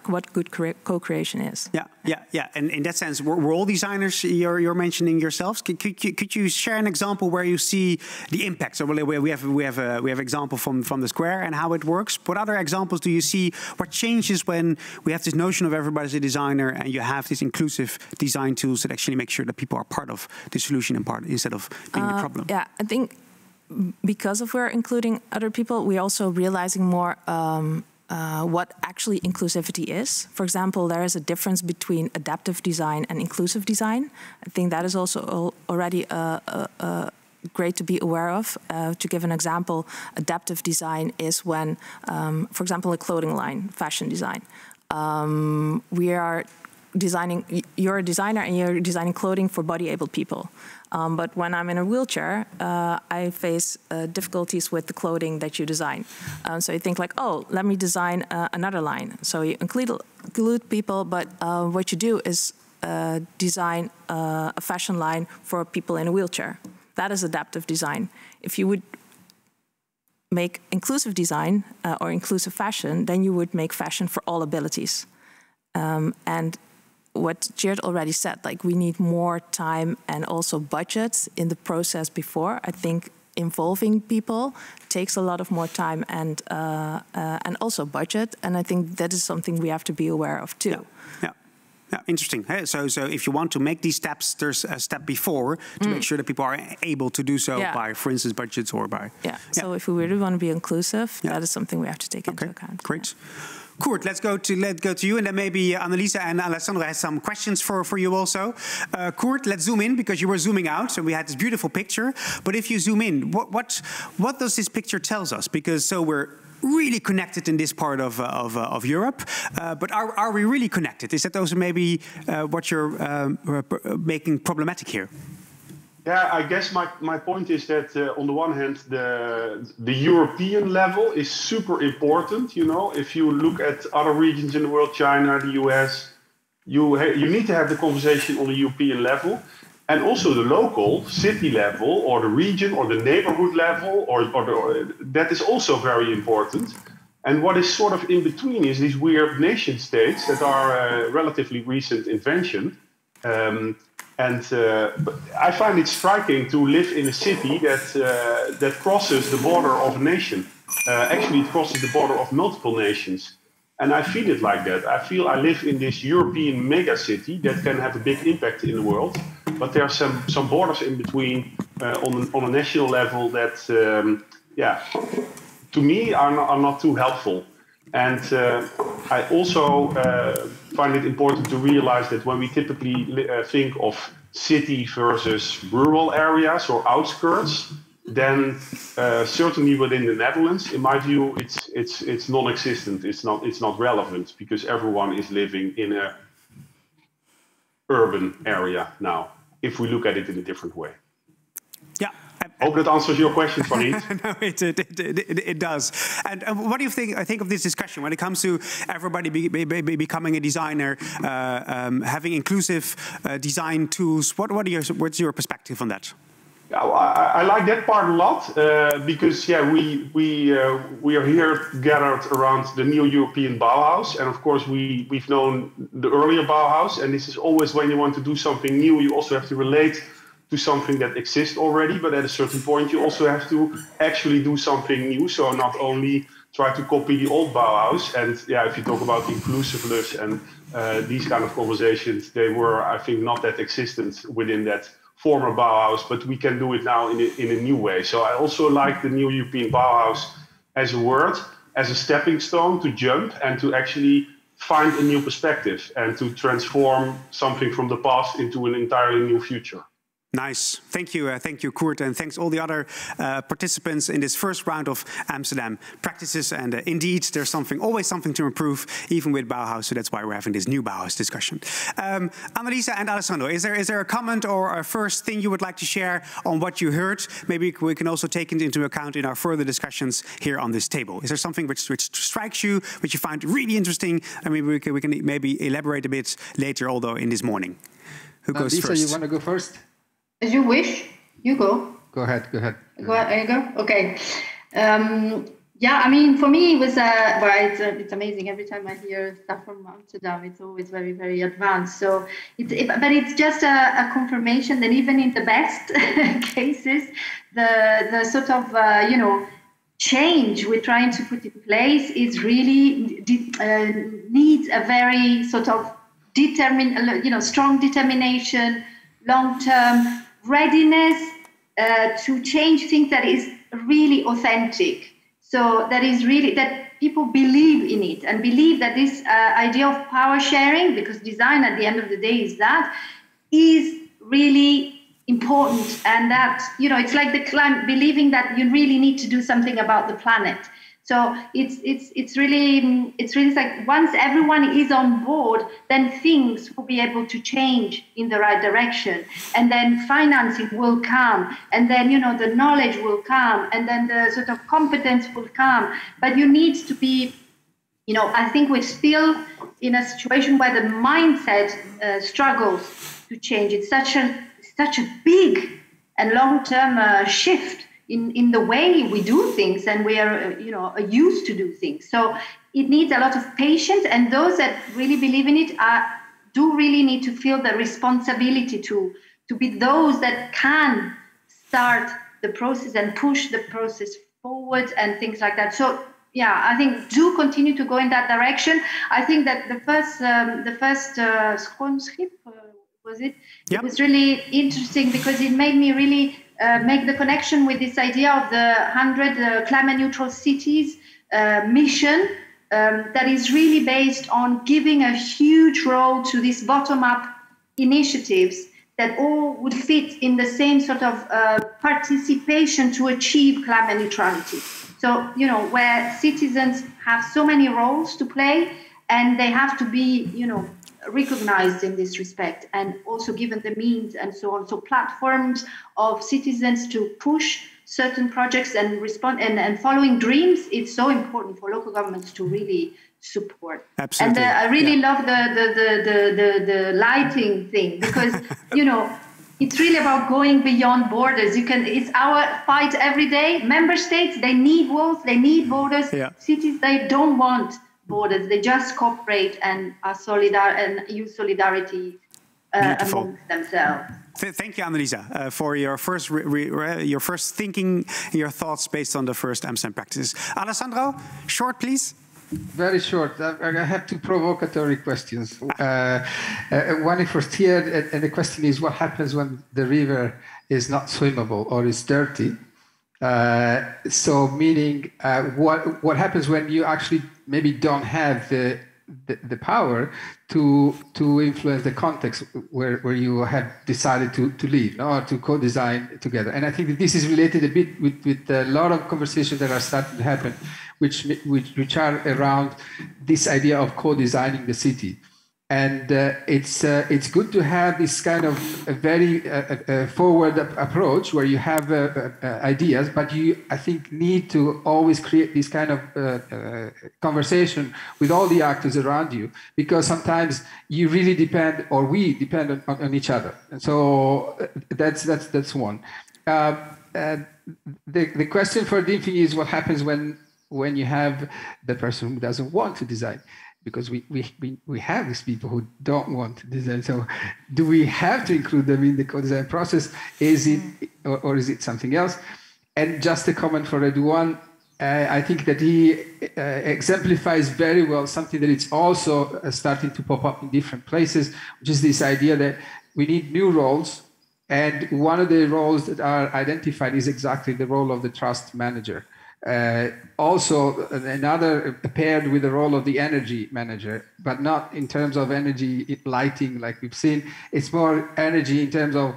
what good co-creation is. Yeah, yeah, yeah. And in that sense, we're all designers. You're mentioning yourselves. Could you share an example where you see the impact? So we have example from the square and how it works. What other examples do you see? What changes when we have this notion of everybody's a designer and you have these inclusive design tools that actually make sure that people are part of the solution and part instead of being the problem? Yeah, I think. Because of we're including other people, we're also realizing more what actually inclusivity is. For example, there is a difference between adaptive design and inclusive design. I think that is also already great to be aware of. To give an example, adaptive design is when, for example, a clothing line, fashion design. We are designing, you're a designer and you're designing clothing for body-able people. But when I'm in a wheelchair, I face difficulties with the clothing that you design. So you think like, oh, let me design another line. So you include people, but what you do is design a fashion line for people in a wheelchair. That is adaptive design. If you would make inclusive design or inclusive fashion, then you would make fashion for all abilities. And what Geert already said, like we need more time and also budget in the process before. I think involving people takes a lot of more time and also budget. And I think that is something we have to be aware of too. Yeah. Yeah. Yeah, interesting. So if you want to make these steps, there's a step before to make sure that people are able to do so by, for instance, budgets or by. Yeah. So if we really want to be inclusive, that is something we have to take into account. Great. Kurt, let's go to you, and then maybe Annalisa and Alessandro has some questions for you also. Kurt, let's zoom in because you were zooming out, so we had this beautiful picture. But if you zoom in, what does this picture tell us? Because so we're really connected in this part of Europe, but are we really connected? Is that also maybe what you're making problematic here? Yeah, I guess my point is that on the one hand, the European level is super important. You know, if you look at other regions in the world, China, the US, you need to have the conversation on the European level, and also the local city level, or the region, or the neighborhood level, or that is also very important. And what is sort of in between is these weird nation states that are a relatively recent invention. But I find it striking to live in a city that crosses the border of a nation. Actually, it crosses the border of multiple nations. And I feel it like that. I feel I live in this European mega city that can have a big impact in the world. But there are some borders in between on a national level that, to me are not too helpful. And I also find it important to realize that when we typically think of city versus rural areas or outskirts, then certainly within the Netherlands, in my view, it's non-existent. It's not relevant because everyone is living in a urban area now. if we look at it in a different way. Yeah. Hope that answers your question, Farid. No, it does. And what do you think of this discussion when it comes to everybody becoming a designer, having inclusive design tools? What's your perspective on that? I like that part a lot because we are here gathered around the new European Bauhaus, and of course we've known the earlier Bauhaus, and this is always when you want to do something new, you also have to relate to something that exists already, but at a certain point you also have to actually do something new. So not only try to copy the old Bauhaus, and if you talk about inclusiveness and these kind of conversations, they were, I think, not that existent within that former Bauhaus, but we can do it now in a new way. So I also like the new European Bauhaus as a word, as a stepping stone to jump and to actually find a new perspective and to transform something from the past into an entirely new future. Nice. Thank you, Koert, and thanks all the other participants in this first round of Amsterdam practices. And indeed, there's always something to improve, even with Bauhaus. So that's why we're having this new Bauhaus discussion. Annalisa and Alessandro, is there a comment or a first thing you would like to share on what you heard? Maybe we can also take it into account in our further discussions here on this table. Is there something which strikes you, which you find really interesting? I mean, we can maybe elaborate a bit later, although in this morning. Who goes Lisa, first? You want to go first? As you wish, you go. Go ahead. You go. Okay. Yeah, I mean, for me, it was it's amazing. Every time I hear stuff from Amsterdam, it's always very, very advanced. So, but it's just a confirmation that even in the best cases, the sort of change we're trying to put in place is really needs a very sort of strong determination, long-term readiness to change things that is really authentic. So that is really that people believe in it and believe that this idea of power sharing, because design at the end of the day is really important, and that it's like the climate, believing that you really need to do something about the planet. So it's really like once everyone is on board, then things will be able to change in the right direction, and then financing will come, and then the knowledge will come, and then the sort of competence will come. But you need to be, I think we're still in a situation where the mindset struggles to change. It's such a big and long-term shift in the way we do things, and we are used to do things. So it needs a lot of patience, and those that really believe in it do really need to feel the responsibility to be those that can start the process and push the process forward and things like that. So yeah, I think do continue to go in that direction. I think that the first Schoonschip, was it? Yep. It was really interesting because it made me really make the connection with this idea of the 100 climate neutral cities mission that is really based on giving a huge role to these bottom-up initiatives that all would fit in the same sort of participation to achieve climate neutrality. So, where citizens have so many roles to play, and they have to be, recognized in this respect, and also given the means and so on. So platforms of citizens to push certain projects and respond and following dreams, it's so important for local governments to really support. Absolutely. And I really love the lighting thing, because it's really about going beyond borders. It's our fight every day. Member states, they need walls, they need borders. Yeah. Cities, they don't want borders. They just cooperate and are and use solidarity amongst themselves. Thank you, Annalisa, for your first thinking, your thoughts based on the first Amsterdam practices. Alessandro, short, please. Very short. I have two provocatory questions. One is for Stier, and the question is, what happens when the river is not swimmable or is dirty? So meaning, what happens when you actually maybe don't have the power to influence the context where you have decided to live, or to co-design together? And I think that this is related a bit with a lot of conversations that are starting to happen, which are around this idea of co-designing the city. And it's good to have this kind of a very forward approach where you have ideas, but you, I think, need to always create this kind of conversation with all the actors around you, because sometimes you really depend, or we depend on each other. And so that's one. The question for Dimfing is what happens when you have the person who doesn't want to design. Because we have these people who don't want to design. So do we have to include them in the co-design process? Is it, or is it something else? And just a comment for Redouan, I think that he exemplifies very well something that it's also starting to pop up in different places, which is this idea that we need new roles. And one of the roles that are identified is exactly the role of the trust manager. Also, another paired with the role of the energy manager, but not in terms of energy lighting like we've seen. It's more energy in terms of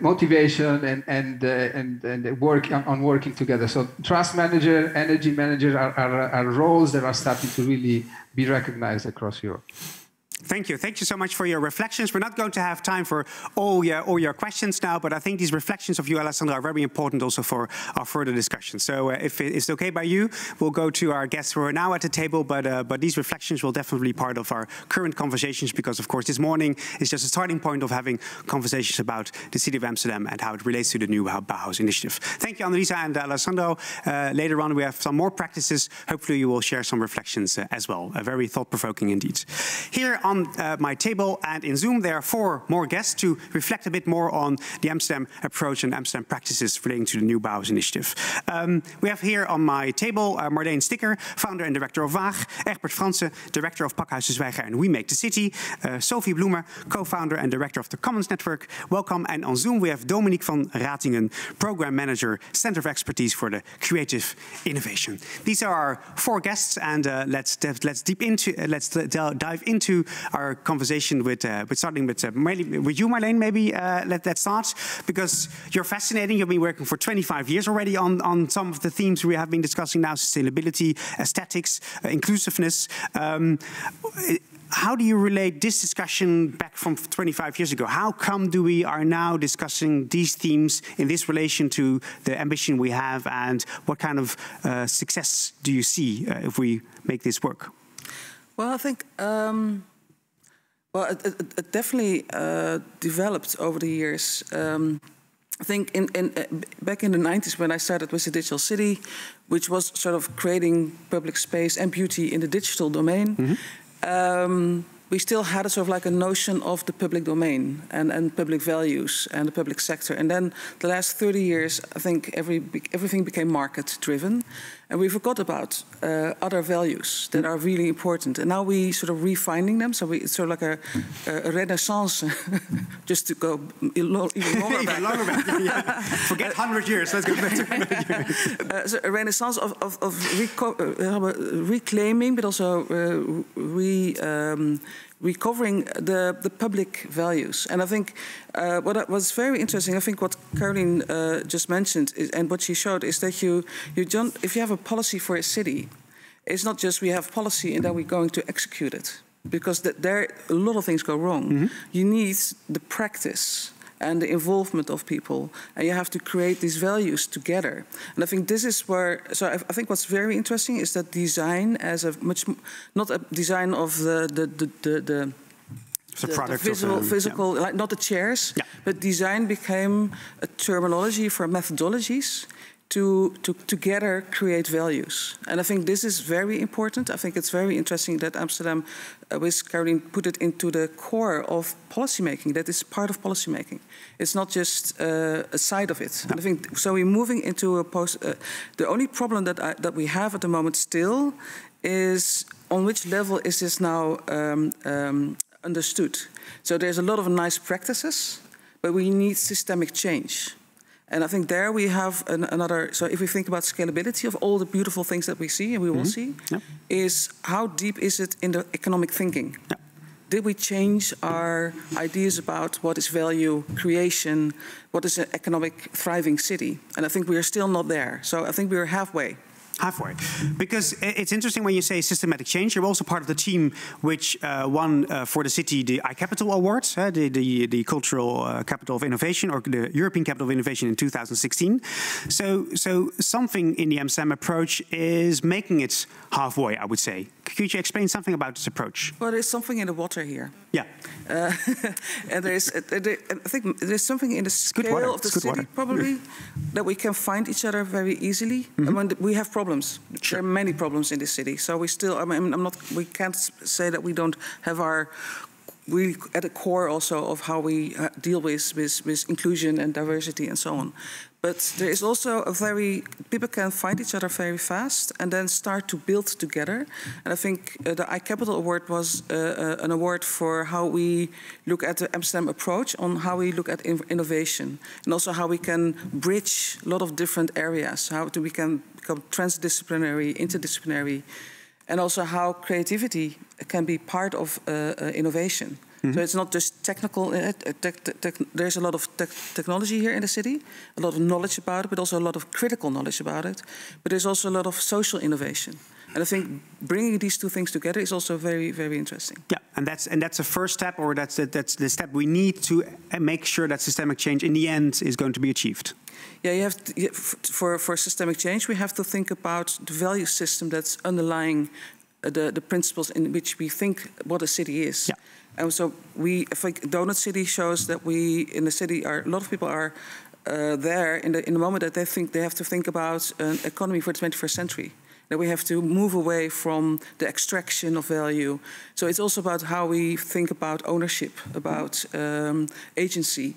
motivation and work on working together. So trust manager, energy manager are roles that are starting to really be recognized across Europe. Thank you. Thank you so much for your reflections. We're not going to have time for all your questions now, but I think these reflections of you, Alessandro, are very important also for our further discussion. So if it's okay by you, we'll go to our guests who are now at the table, but these reflections will definitely be part of our current conversations, because, of course, this morning is just a starting point of having conversations about the city of Amsterdam and how it relates to the new Bauhaus initiative. Thank you, Annalisa and Alessandro. Later on, we have some more practices. Hopefully, you will share some reflections as well. Very thought-provoking indeed. Here on my table and in Zoom, there are 4 more guests to reflect a bit more on the Amsterdam approach and Amsterdam practices relating to the new Bauhaus initiative. We have here on my table Marleen Sticker, founder and director of Waag, Egbert Fransen, director of Pakhuis de Zwijger and We Make the City, Sophie Bloemen, co-founder and director of the Commons Network. Welcome. And on Zoom, we have Dominique van Ratingen, program manager, Center of Expertise for the Creative Innovation. These are our 4 guests, and let's dive into our conversation with starting with you, Marleen. Maybe let's start, because you're fascinating. You've been working for 25 years already on some of the themes we have been discussing now: sustainability, aesthetics, inclusiveness. How do you relate this discussion back from 25 years ago? How come we are now discussing these themes in this relation to the ambition we have, and what kind of success do you see if we make this work? Well, I think it definitely developed over the years. I think back in the 90s, when I started with the Digital City, which was sort of creating public space and beauty in the digital domain, we still had a sort of like a notion of the public domain and public values and the public sector. And then the last 30 years, I think everything became market-driven. And we forgot about other values that are really important. And now we sort of refining them. So it's sort of like a renaissance, just to go even longer back. Even longer back, yeah. Forget 100 years, let's go back to 100 years. So a renaissance of reclaiming, but also recovering the public values. And I think what was very interesting, I think what Caroline just mentioned and what she showed is that if you have a policy for a city, it's not just we have policy and then we're going to execute it, because there a lot of things go wrong. You need the practice and the involvement of people, and you have to create these values together. And I think this is where, so I think what's very interesting is that design as a not a design of the physical, like not the chairs, but design became a terminology for methodologies to together create values. And I think this is very important. I think it's very interesting that Amsterdam, with Caroline, put it into the core of policymaking. That is part of policymaking. It's not just a side of it. And I think so. We're moving into a the only problem that we have at the moment still is on which level is this now understood. So there's a lot of nice practices, but we need systemic change. And I think there we have another, so if we think about scalability of all the beautiful things that we see and we will see, is how deep is it in the economic thinking? Did we change our ideas about what is value creation, what is an economic thriving city? And I think we are still not there. So I think we are halfway. Halfway. Because it's interesting when you say systematic change. You're also part of the team which won for the city the iCapital Awards, the Cultural Capital of Innovation, or the European Capital of Innovation in 2016. So something in the Amsterdam approach is making it halfway, I would say. Could you explain something about this approach? Well, there's something in the water here. Yeah. And I think there's something in the scale of the city, probably, that we can find each other very easily. I mean, we have problems. There are many problems in this city. So we still, I mean, we can't say that we don't have we at the core also of how we deal with inclusion and diversity and so on. But there is also people can find each other very fast and then start to build together. And I think the iCapital Award was an award for how we look at the Amsterdam approach, on how we look at innovation, and also how we can bridge a lot of different areas, how we can become transdisciplinary, interdisciplinary, and also how creativity can be part of innovation. So it's not just technical. There's a lot of technology here in the city, a lot of knowledge about it, but also a lot of critical knowledge about it. But there's also a lot of social innovation. And I think bringing these two things together is also very, very interesting. Yeah, and that's a first step, or that's the step we need to make sure that systemic change in the end is going to be achieved. Yeah, you have to, for systemic change, we have to think about the value system that's underlying the principles in which we think what a city is. Yeah. And so I think Donut City shows that we in the city a lot of people are there in the moment that they think they have to think about an economy for the 21st century. That we have to move away from the extraction of value. So it's also about how we think about ownership, about agency.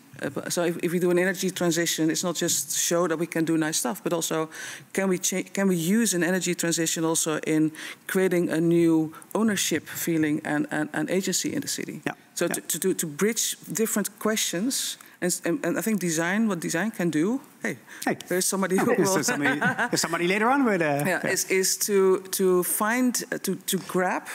So if we do an energy transition, it's not just show that we can do nice stuff, but also can we use an energy transition also in creating a new ownership feeling and agency in the city. Yeah. So yeah. To bridge different questions. And I think what design can do. Hey, there's somebody who will. There's somebody later on with. Is to find to grab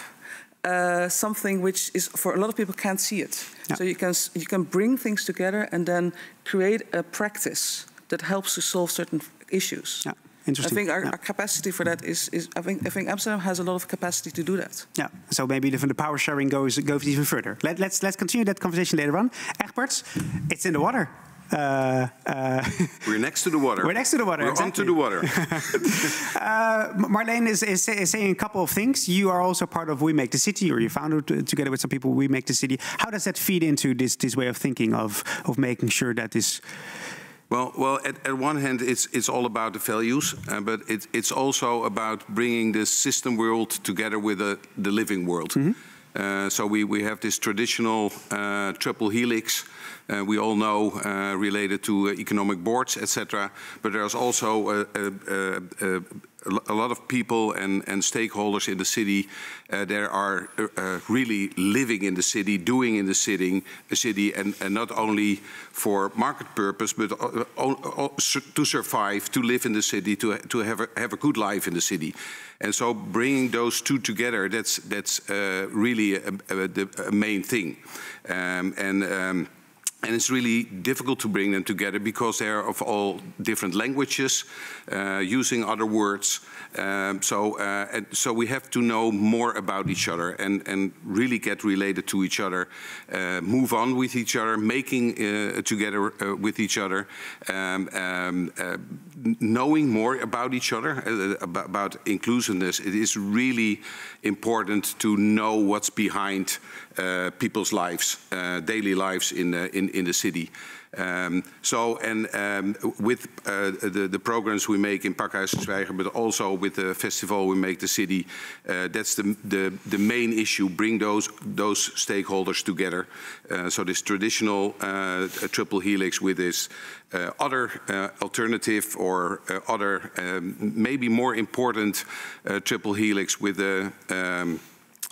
something which is for a lot of people can't see it. Yeah. So you can bring things together and then create a practice that helps to solve certain issues. Yeah. I think our capacity for that is I think Amsterdam has a lot of capacity to do that. Yeah. So maybe the power sharing goes even further. Let's continue that conversation later on. Egberts, it's in the water. We're next to the water. We're next to the water. We're onto the water. Marleen is saying a couple of things. You are also part of We Make the City, or you founded together with some people We Make the City. How does that feed into this way of thinking of making sure that this? Well, at one hand, it's all about the values, but it's also about bringing the system world together with the living world. Mm-hmm. So we have this traditional triple helix. We all know related to economic boards, etc. But there's also a lot of people and stakeholders in the city that are really living in the city, doing in the city, and not only for market purpose, but to survive, to live in the city, to have a good life in the city. And so bringing those two together, that's really a main thing. And it's really difficult to bring them together because they're of all different languages, using other words. So we have to know more about each other and really get related to each other, move on with each other, making together with each other, knowing more about each other, about inclusiveness. It is really important to know what's behind people's lives, daily lives in the city. With the programs we make in Pakhuis de Zwijger, but also with the festival We Make the City, that's the main issue. Bring those stakeholders together. So this traditional triple helix with this other alternative or other maybe more important triple helix with the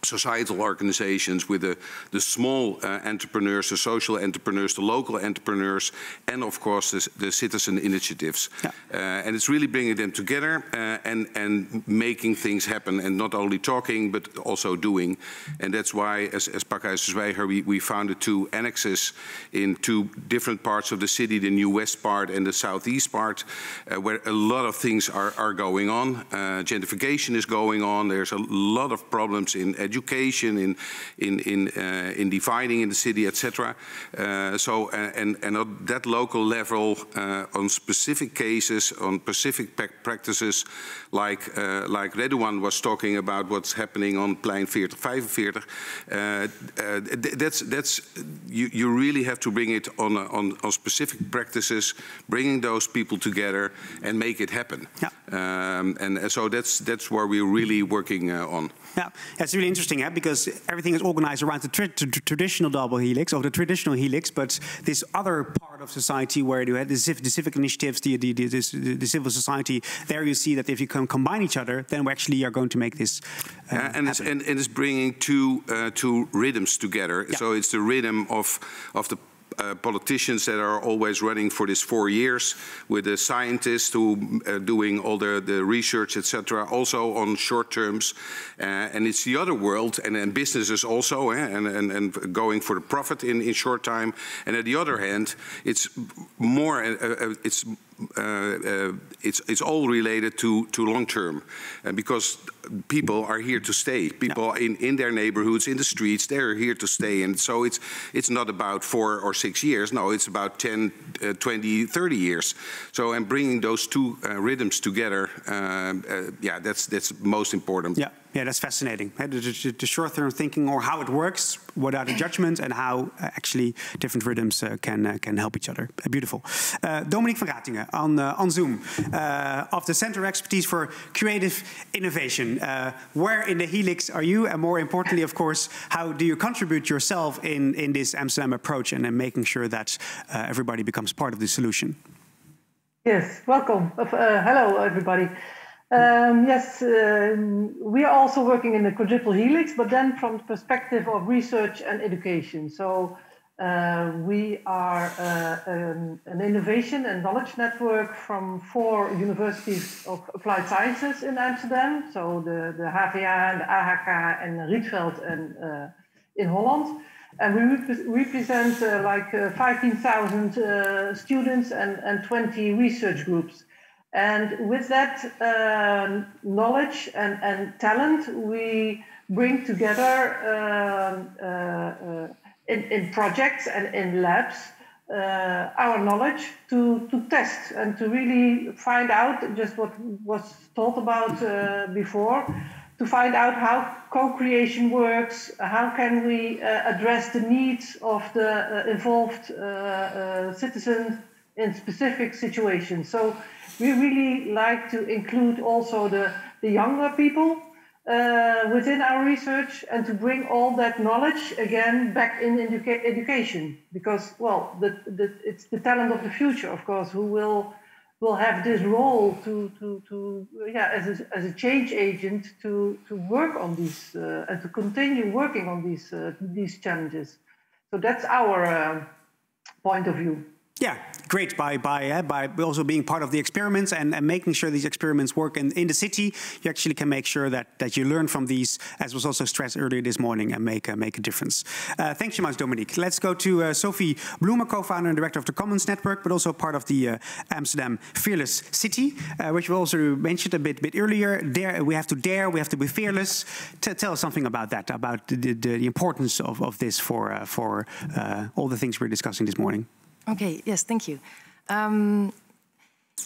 societal organizations, with the small entrepreneurs, the social entrepreneurs, the local entrepreneurs, and of course the citizen initiatives. Yeah. And it's really bringing them together and making things happen, and not only talking but also doing. And that's why, as Pakhuis-de-Zwijger, we founded 2 annexes in 2 different parts of the city, the New West part and the Southeast part, where a lot of things are going on. Gentrification is going on. There's a lot of problems in education, in dividing in the city, etc. So and at that local level, on specific cases, on specific practices, like Redouan was talking about, what's happening on Plein 4045. That's you really have to bring it on specific practices, bringing those people together and make it happen. Yeah. And so that's where we're really working on. Yeah, that's really interesting, because everything is organized around the traditional double helix, or the traditional helix, but this other part of society where you have the civic initiatives, the civil society, there you see that if you can combine each other, then we actually are going to make this and it's bringing two rhythms together. Yeah. So it's the rhythm of the politicians that are always running for this 4 years, with the scientists who doing all the research, etc., also on short terms. And it's the other world, and businesses also, and going for the profit in short time. And at the other hand, it's more, it's all related to long term, because people are here to stay. People in their neighborhoods, in the streets, they're here to stay. And so it's not about 4 or 6 years. No, it's about 10, 20, 30 years. So, and bringing those 2 rhythms together, yeah, that's most important. Yeah. Yeah, that's fascinating. The short-term thinking, or how it works without a judgment, and how actually different rhythms can help each other. Beautiful. Dominique van Ratingen on Zoom, of the Center of Expertise for Creative Innovation. Where in the helix are you? And more importantly, of course, how do you contribute yourself in this Amsterdam approach, and in making sure that everybody becomes part of the solution? Yes, welcome. Hello, everybody. Yes, we are also working in the quadruple helix, but then from the perspective of research and education. So we are an innovation and knowledge network from 4 universities of applied sciences in Amsterdam. So the HVA and the AHK and Rietveld and in Holland. And we represent like 15,000 students and 20 research groups. And with that knowledge and talent, we bring together in projects and in labs our knowledge to test and to really find out just what was talked about before, to find out how co-creation works, how can we address the needs of the involved citizens in specific situations. So we really like to include also the younger people within our research, and to bring all that knowledge again back in education, because, well, it's the talent of the future, of course, who will have this role as a change agent to work on these and to continue working on these challenges. So that's our point of view. Yeah, great. By also being part of the experiments and making sure these experiments work in the city, you actually can make sure that you learn from these, as was also stressed earlier this morning, and make a difference. Thanks so much, Dominique. Let's go to Sophie Bloemen, co-founder and director of the Commons Network, but also part of the Amsterdam Fearless City, which we also mentioned a bit earlier. We have to dare, we have to be fearless. Tell us something about that, about the importance of this for all the things we're discussing this morning. Okay, yes, thank you.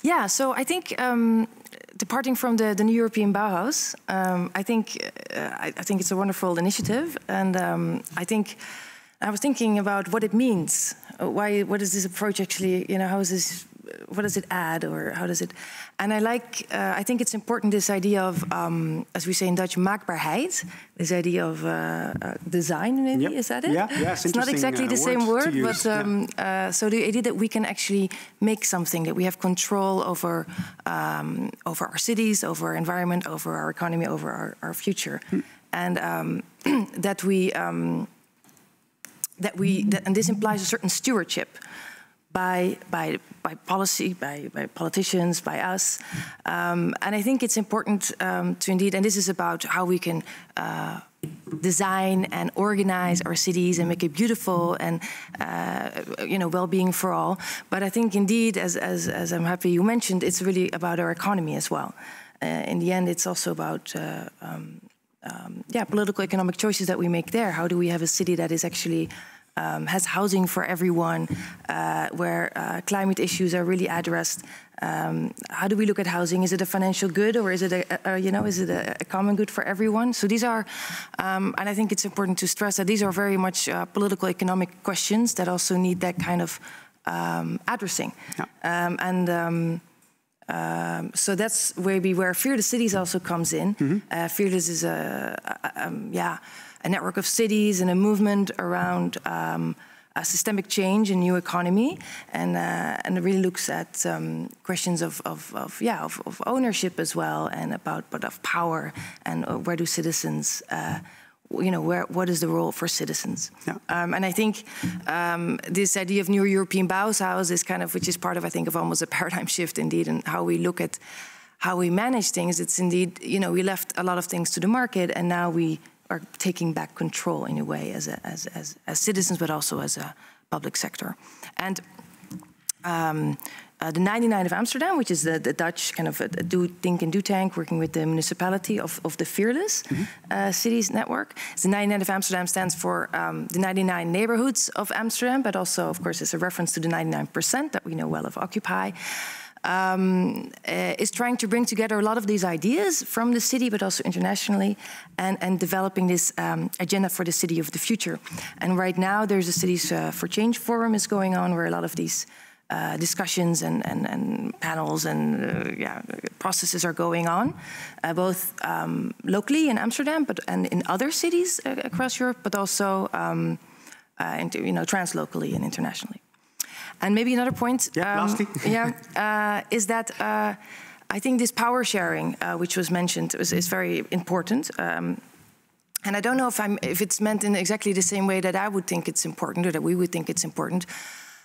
Yeah, so I think departing from the new European Bauhaus, I think it's a wonderful initiative, and I was thinking about what it means. What is this approach actually? You know, how is this? What does it add, or how does it? And I think it's important, this idea of, as we say in Dutch, maakbaarheid. This idea of design, maybe, yep. Is that it? Yeah, yes, it's not exactly the same word, but so the idea that we can actually make something, that we have control over our cities, over our environment, over our economy, over our future. and and this implies a certain stewardship by policy, by politicians, by us. And I think it's important to indeed, and this is about how we can design and organize our cities and make it beautiful and well-being for all. But I think indeed, as I'm happy you mentioned, it's really about our economy as well. In the end, it's also about political economic choices that we make there. How do we have a city that is actually has housing for everyone, where climate issues are really addressed? How do we look at housing? Is it a financial good, or is it a common good for everyone? So these are, and I think it's important to stress that these are very much political economic questions that also need that kind of addressing. Yeah. So that's where Fearless Cities also comes in. Mm-hmm. Fearless is a network of cities and a movement around a systemic change and new economy, and it really looks at questions of ownership as well, and of power, and where do citizens, what is the role for citizens? Yeah. And I think this idea of new European Bauhaus is kind of, which is part of, I think, of almost a paradigm shift indeed, and how we look at how we manage things. It's indeed, we left a lot of things to the market, and now we are taking back control in a way as citizens, but also as a public sector. And the 99 of Amsterdam, which is the Dutch kind of do tank, working with the municipality of the Fearless Cities network. The 99 of Amsterdam stands for the 99 neighborhoods of Amsterdam, but also, of course, it's a reference to the 99% that we know well of Occupy. Is trying to bring together a lot of these ideas from the city, but also internationally, and developing this agenda for the city of the future. And right now, there's a Cities for Change forum is going on, where a lot of these discussions and panels and processes are going on, both locally in Amsterdam, and in other cities across Europe, but also translocally and internationally. And maybe another point, is that I think this power sharing, which was mentioned, is very important. And I don't know if it's meant in exactly the same way that I would think it's important, or that we would think it's important.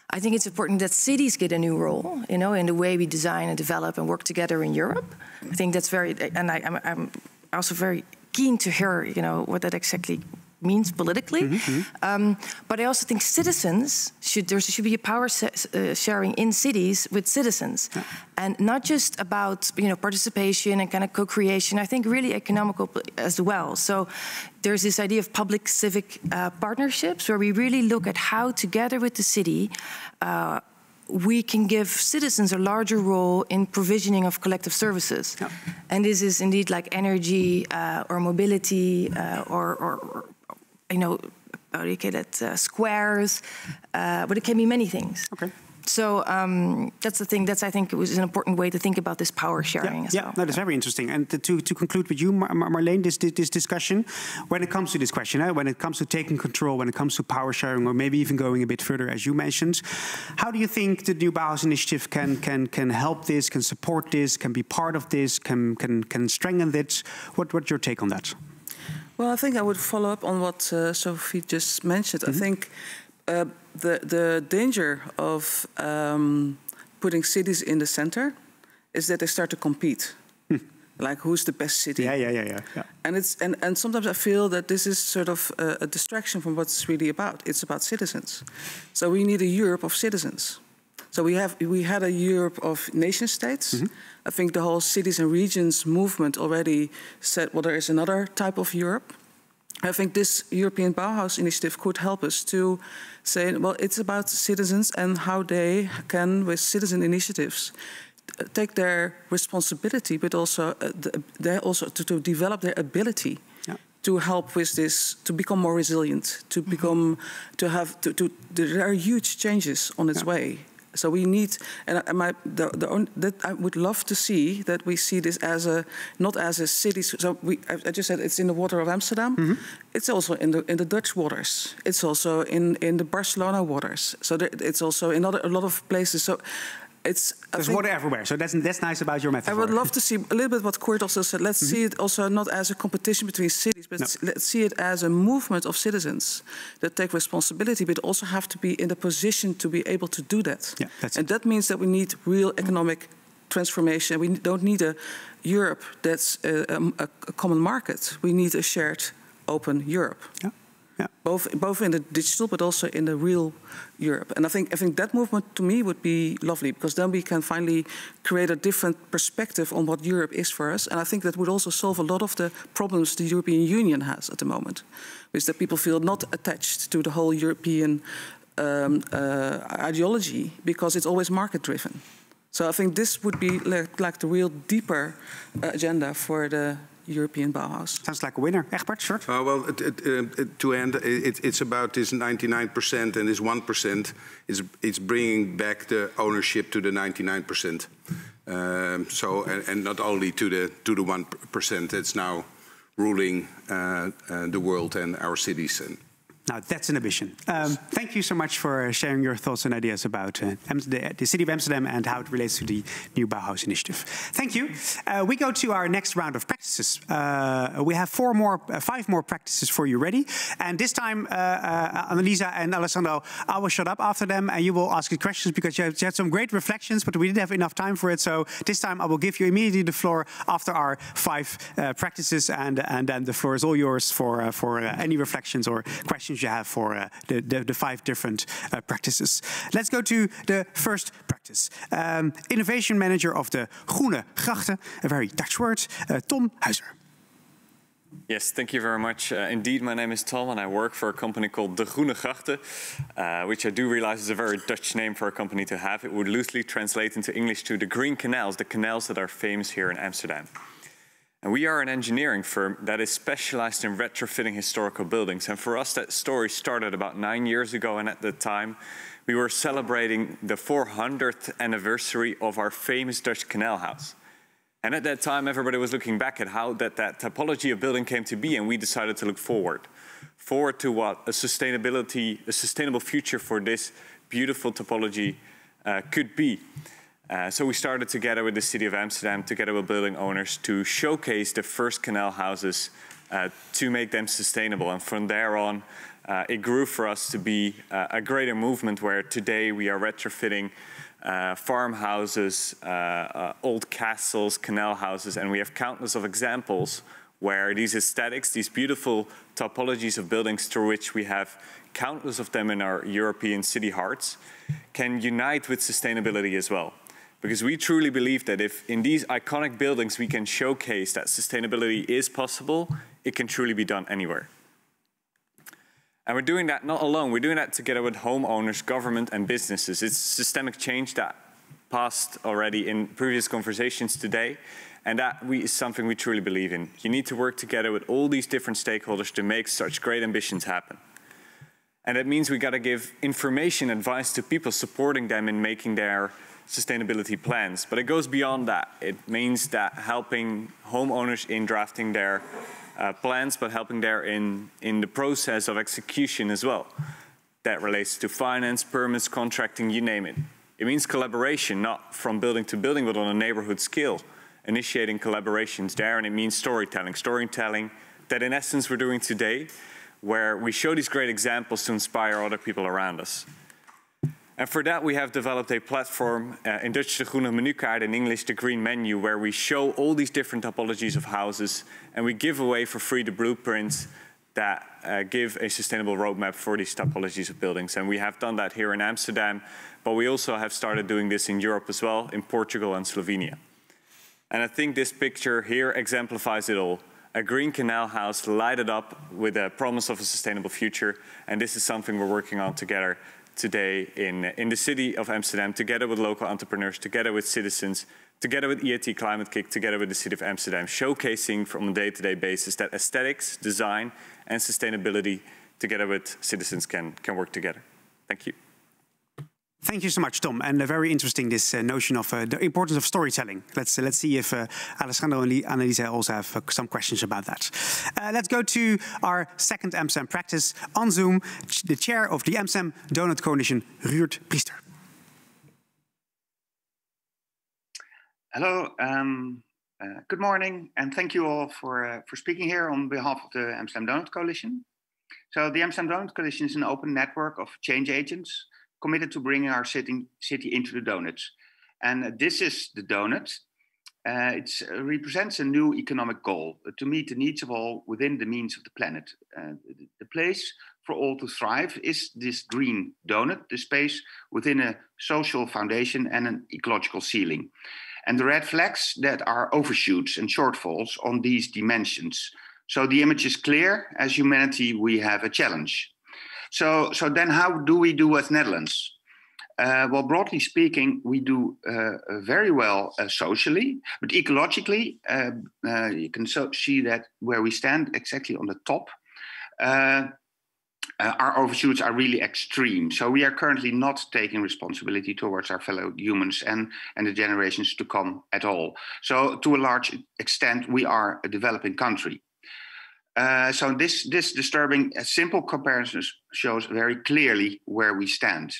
I think it's important that cities get a new role, in the way we design and develop and work together in Europe. I think that's and I'm also very keen to hear, what that exactly means politically. Mm-hmm. But I also think citizens there should be a power sharing in cities with citizens, and not just about participation and kind of co-creation. I think really economical as well. So there's this idea of public civic partnerships, where we really look at how together with the city we can give citizens a larger role in provisioning of collective services. Yeah. And this is indeed like energy or mobility or how do you call it, squares, but it can be many things. Okay. So that's the thing. I think it was an important way to think about this power sharing as well. No, that's very interesting. And to conclude with you, Marleen, this discussion, when it comes to this question, when it comes to taking control, when it comes to power sharing, or maybe even going a bit further, as you mentioned, how do you think the new Bauhaus initiative can help this, can support this, can be part of this, can strengthen it? What's your take on that? Well, I think I would follow up on what Sophie just mentioned. Mm-hmm. I think the danger of putting cities in the center is that they start to compete. Like, who's the best city? Yeah. And sometimes I feel that this is sort of a distraction from what it's really about. It's about citizens. So we need a Europe of citizens. So we had a Europe of nation states. Mm-hmm. I think the whole cities and regions movement already said, well, there is another type of Europe. I think this European Bauhaus initiative could help us to say, well, it's about citizens and how they can, with citizen initiatives, take their responsibility, but also to develop their ability to help with this, to become more resilient, to become, there are huge changes on its way. So we need, and I would love to see that we see this as not as a city. So I just said it's in the water of Amsterdam. Mm-hmm. It's also in the Dutch waters. It's also in the Barcelona waters. So it's also in a lot of places. So There's water everywhere, so that's nice about your metaphor. I would love to see a little bit what Kurt also said. Let's see it also not as a competition between cities, but let's see it as a movement of citizens that take responsibility, but also have to be in the position to be able to do that. Yeah, and that means that we need real economic transformation. We don't need a Europe that's a common market. We need a shared, open Europe. Yeah. Yeah. Both in the digital, but also in the real Europe. And I think that movement, to me, would be lovely, because then we can finally create a different perspective on what Europe is for us. And I think that would also solve a lot of the problems the European Union has at the moment, which is that people feel not attached to the whole European ideology, because it's always market-driven. So I think this would be like the real deeper agenda for the European Bauhaus. Sounds like a winner. Egbert, short? Well, to end, it's about this 99% and this 1%. It's bringing back the ownership to the 99%. And not only to the 1% that's now ruling the world and our cities. Now, that's an ambition. Thank you so much for sharing your thoughts and ideas about the city of Amsterdam and how it relates to the new Bauhaus initiative. Thank you. We go to our next round of practices. We have five more practices for you ready. And this time, Annalisa and Alessandro, I will shut up after them and you will ask the questions, because you had some great reflections, but we didn't have enough time for it. So this time I will give you immediately the floor after our five practices, and then the floor is all yours for any reflections or questions you have for the five different practices. Let's go to the first practice. Innovation Manager of the Groene Grachten, a very Dutch word, Tom Huizer. Yes, thank you very much. Indeed, my name is Tom and I work for a company called De Groene Grachten, which I do realize is a very Dutch name for a company to have. It would loosely translate into English to the green canals, the canals that are famous here in Amsterdam. And we are an engineering firm that is specialized in retrofitting historical buildings. And for us, that story started about 9 years ago. And at the time, we were celebrating the 400th anniversary of our famous Dutch canal house. And at that time, everybody was looking back at how that typology of building came to be. And we decided to look forward to what a sustainable future for this beautiful typology could be. So we started together with the city of Amsterdam, together with building owners, to showcase the first canal houses to make them sustainable. And from there on, it grew for us to be a greater movement where today we are retrofitting farmhouses, old castles, canal houses, and we have countless of examples where these aesthetics, these beautiful topologies of buildings through which we have countless of them in our European city hearts, can unite with sustainability as well. Because we truly believe that if in these iconic buildings we can showcase that sustainability is possible, it can truly be done anywhere. And we're doing that not alone, we're doing that together with homeowners, government and businesses. It's systemic change that passed already in previous conversations today, and that is something we truly believe in. You need to work together with all these different stakeholders to make such great ambitions happen. And that means we got to give information, advice to people, supporting them in making their sustainability plans. But it goes beyond that. It means that helping homeowners in drafting their plans, but helping there in the process of execution as well. That relates to finance, permits, contracting, you name it. It means collaboration, not from building to building, but on a neighborhood scale. Initiating collaborations there, and it means storytelling. Storytelling that in essence we're doing today, where we show these great examples to inspire other people around us. And for that, we have developed a platform, in Dutch, de groene menukaart, in English, the green menu, where we show all these different typologies of houses, and we give away for free the blueprints that give a sustainable roadmap for these typologies of buildings. And we have done that here in Amsterdam, but we also have started doing this in Europe as well, in Portugal and Slovenia. And I think this picture here exemplifies it all. A green canal house lighted up with a promise of a sustainable future, and this is something we're working on together today in the city of Amsterdam, together with local entrepreneurs, together with citizens, together with EIT Climate Kick, together with the city of Amsterdam, showcasing from a day-to-day basis that aesthetics, design, and sustainability, together with citizens, can work together. Thank you. Thank you so much, Tom. And very interesting, this notion of the importance of storytelling. Let's see if Alessandro and Annalisa also have some questions about that. Let's go to our second Amsterdam practice on Zoom. The chair of the Amsterdam Donut Coalition, Ruud Priester. Hello, good morning, and thank you all for speaking here on behalf of the Amsterdam Donut Coalition. So the Amsterdam Donut Coalition is an open network of change agents committed to bringing our city into the donuts. And this is the donut. It represents a new economic goal to meet the needs of all within the means of the planet. The place for all to thrive is this green donut, the space within a social foundation and an ecological ceiling. And the red flags that are overshoots and shortfalls on these dimensions. So the image is clear. As humanity, we have a challenge. So then how do we do as Netherlands? Well, broadly speaking, we do very well socially, but ecologically, you can see that where we stand exactly on the top, our overshoots are really extreme. So we are currently not taking responsibility towards our fellow humans and the generations to come at all. So to a large extent, we are a developing country. So this disturbing, simple comparison shows very clearly where we stand.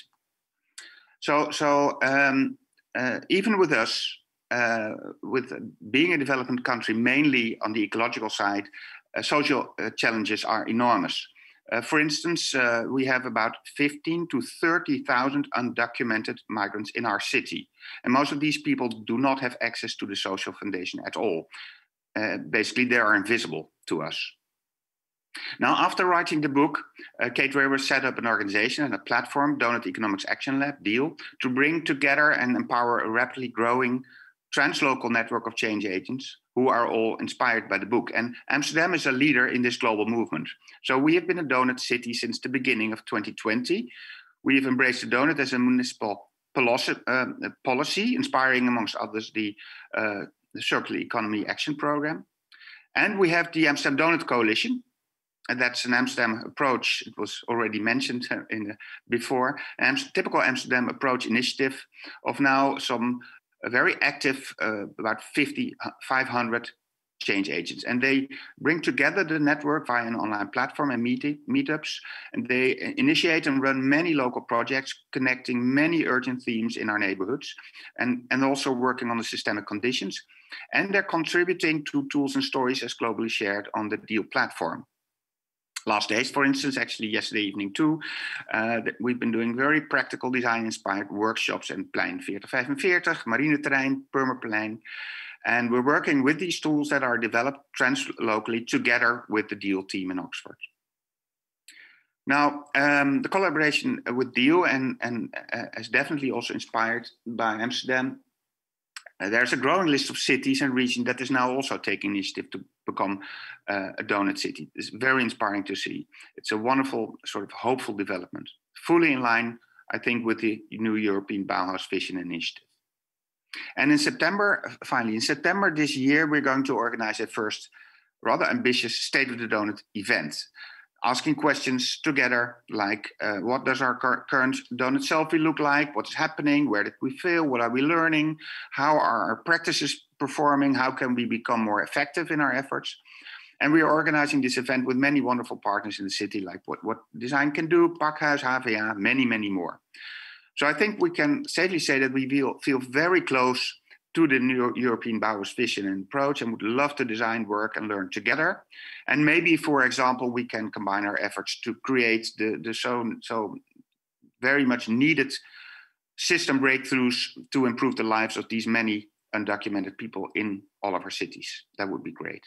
So even with us, with being a development country, mainly on the ecological side, social challenges are enormous. For instance, we have about 15 to 30,000 undocumented migrants in our city. And most of these people do not have access to the social foundation at all. Basically, they are invisible to us. Now, after writing the book, Kate Raworth set up an organization and a platform, Donut Economics Action Lab, DEAL, to bring together and empower a rapidly growing translocal network of change agents who are all inspired by the book. And Amsterdam is a leader in this global movement. So we have been a donut city since the beginning of 2020. We have embraced the donut as a municipal policy, inspiring, amongst others, the Circular Economy Action Program. And we have the Amsterdam Donut Coalition. And that's an Amsterdam approach. It was already mentioned before. Typical Amsterdam approach initiative of now some very active, about 500 change agents. And they bring together the network via an online platform and meetups. And they initiate and run many local projects connecting many urgent themes in our neighborhoods and also working on the systemic conditions. And they're contributing to tools and stories as globally shared on the DEAL platform. Last days, for instance, actually yesterday evening too, we've been doing very practical design-inspired workshops in Plein 4045, Marineterrein, Purmerplein. And we're working with these tools that are developed translocally together with the DEAL team in Oxford. Now, the collaboration with DEAL and is definitely also inspired by Amsterdam. There's a growing list of cities and regions that is now also taking initiative to become a donut city. It's very inspiring to see. It's a wonderful, sort of hopeful development, fully in line, I think, with the new European Bauhaus vision initiative. And in September, finally, in September this year, we're going to organize a first rather ambitious State of the Donut event, asking questions together like, what does our current donut selfie look like? What's happening? Where did we fail? What are we learning? How are our practices performing? How can we become more effective in our efforts? And we are organizing this event with many wonderful partners in the city, like What Design Can Do, Pakhuis, HVA, many, many more. So I think we can safely say that we feel very close to the new European Bauhaus vision and approach, and would love to design, work, and learn together. And maybe, for example, we can combine our efforts to create the so very much needed system breakthroughs to improve the lives of these many undocumented people in all of our cities. That would be great.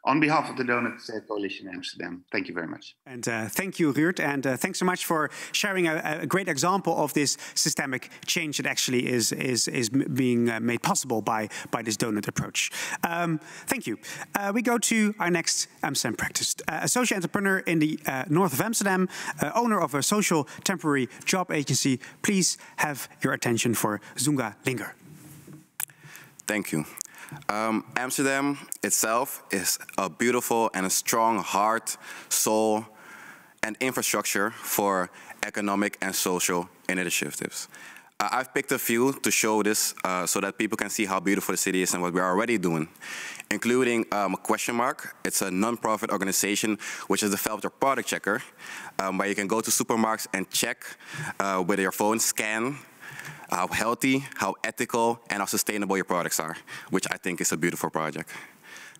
On behalf of the Donut Coalition Amsterdam, thank you very much. And thank you, Ruud, and thanks so much for sharing a great example of this systemic change that actually is being made possible by this donut approach. Thank you. We go to our next Amsterdam practice. A social entrepreneur in the north of Amsterdam, owner of a social temporary job agency. Please have your attention for Zunga Linger. Thank you. Amsterdam itself is a beautiful and a strong heart, soul, and infrastructure for economic and social initiatives. I've picked a few to show this so that people can see how beautiful the city is and what we're already doing, including Question Mark. It's a non-profit organization which has developed a product checker where you can go to supermarkets and check with your phone, scan how healthy, how ethical, and how sustainable your products are, which I think is a beautiful project.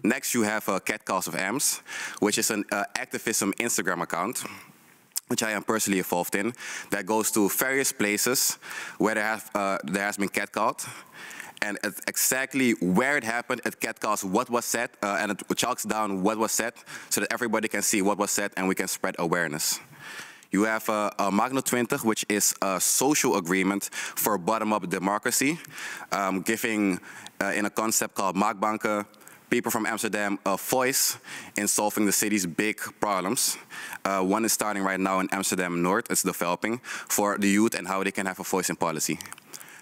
Next, you have Cat Calls of Ams, which is an activism Instagram account, which I am personally involved in, that goes to various places where there has been catcalled, and exactly where it happened, it catcalls what was said, and it chalks down what was said, so that everybody can see what was said and we can spread awareness. You have Magno 20, which is a social agreement for bottom-up democracy, giving, in a concept called Maakbanken, people from Amsterdam a voice in solving the city's big problems. One is starting right now in Amsterdam North. It's developing for the youth and how they can have a voice in policy.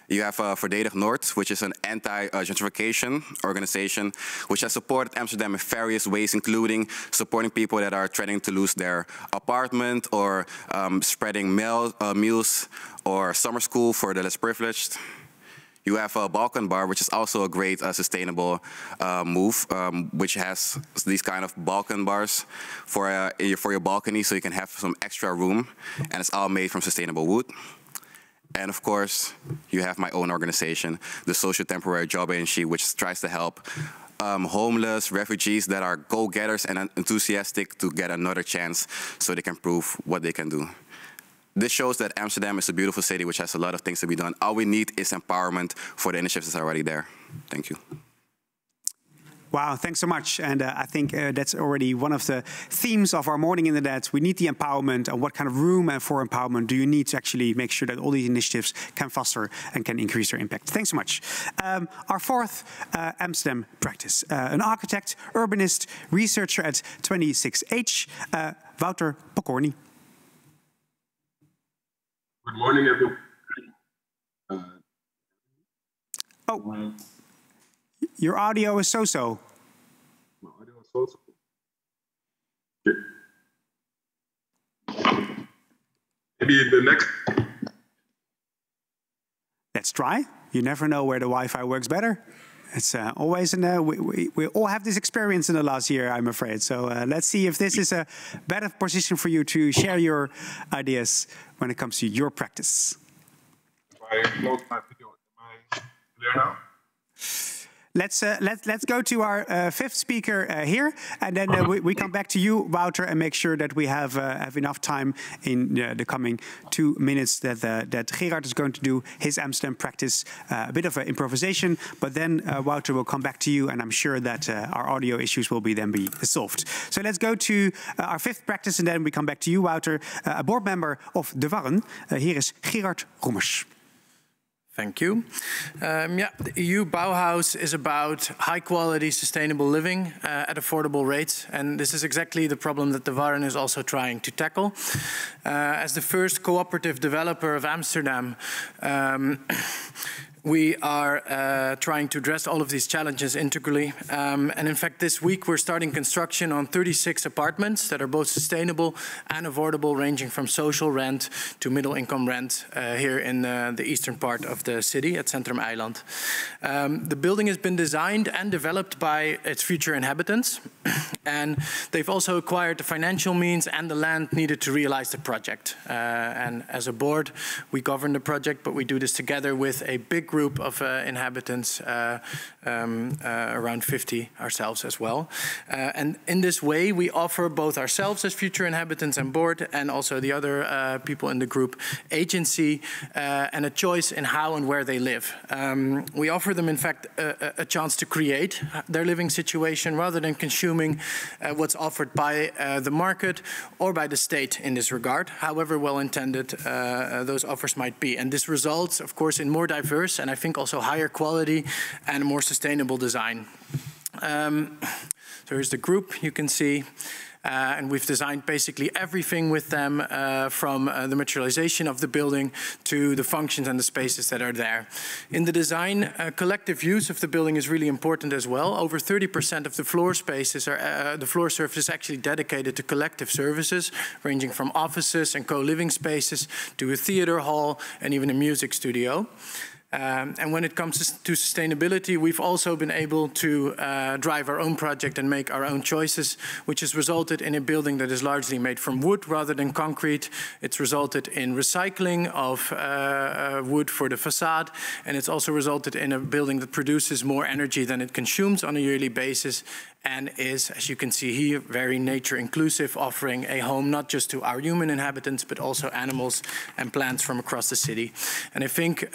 You have Verdedig Noord, which is an anti-gentrification organization, which has supported Amsterdam in various ways, including supporting people that are threatening to lose their apartment, or spreading meals or summer school for the less privileged. You have a Balkan Bar, which is also a great sustainable move, which has these kind of Balkan bars for your balcony, so you can have some extra room, and it's all made from sustainable wood. And of course, you have my own organization, the Social Temporary Job Agency, which tries to help homeless refugees that are go-getters and enthusiastic to get another chance so they can prove what they can do. This shows that Amsterdam is a beautiful city which has a lot of things to be done. All we need is empowerment for the initiatives that are already there. Thank you. Wow, thanks so much. And I think that's already one of the themes of our morning in the Net. We need the empowerment, and what kind of room and for empowerment do you need to actually make sure that all these initiatives can foster and can increase their impact. Thanks so much. Our fourth Amsterdam practice, an architect, urbanist, researcher at 26H, Wouter Pokorny. Good morning, everyone. Your audio is so-so. My audio is so-so. Maybe the next. Let's try. You never know where the Wi-Fi works better. It's always we all have this experience in the last year, I'm afraid. So let's see if this is a better position for you to share your ideas when it comes to your practice. If I close my video, am I clear now? Let's go to our fifth speaker here, and then we come back to you, Wouter, and make sure that we have enough time in the coming 2 minutes that Gerard is going to do his Amsterdam practice, a bit of an improvisation, but then Wouter will come back to you, and I'm sure that our audio issues will be solved. So let's go to our fifth practice, and then we come back to you, Wouter, a board member of De Warren. Here is Gerard Roemers. Thank you. Yeah, the EU Bauhaus is about high-quality, sustainable living at affordable rates, and this is exactly the problem that De Warren is also trying to tackle. As the first cooperative developer of Amsterdam, we are trying to address all of these challenges integrally. And in fact, this week we're starting construction on 36 apartments that are both sustainable and affordable, ranging from social rent to middle income rent here in the eastern part of the city at Centrum Eiland. The building has been designed and developed by its future inhabitants. And they've also acquired the financial means and the land needed to realize the project. And as a board, we govern the project, but we do this together with a big group of inhabitants, around 50 ourselves as well. And in this way, we offer both ourselves as future inhabitants and board, and also the other people in the group, agency and a choice in how and where they live. We offer them, in fact, a chance to create their living situation rather than consuming what's offered by the market or by the state in this regard, however well-intended those offers might be. And this results, of course, in more diverse and I think also higher quality and a more sustainable design. So here's the group you can see. And we've designed basically everything with them, from the materialization of the building to the functions and the spaces that are there. In the design, collective use of the building is really important as well. Over 30% of the floor spaces are, the floor surface is actually dedicated to collective services, ranging from offices and co-living spaces to a theater hall and even a music studio. And when it comes to sustainability, we've also been able to drive our own project and make our own choices, which has resulted in a building that is largely made from wood rather than concrete. It's resulted in recycling of wood for the facade, and it's also resulted in a building that produces more energy than it consumes on a yearly basis, and is, as you can see here, very nature inclusive, offering a home not just to our human inhabitants, but also animals and plants from across the city. And I think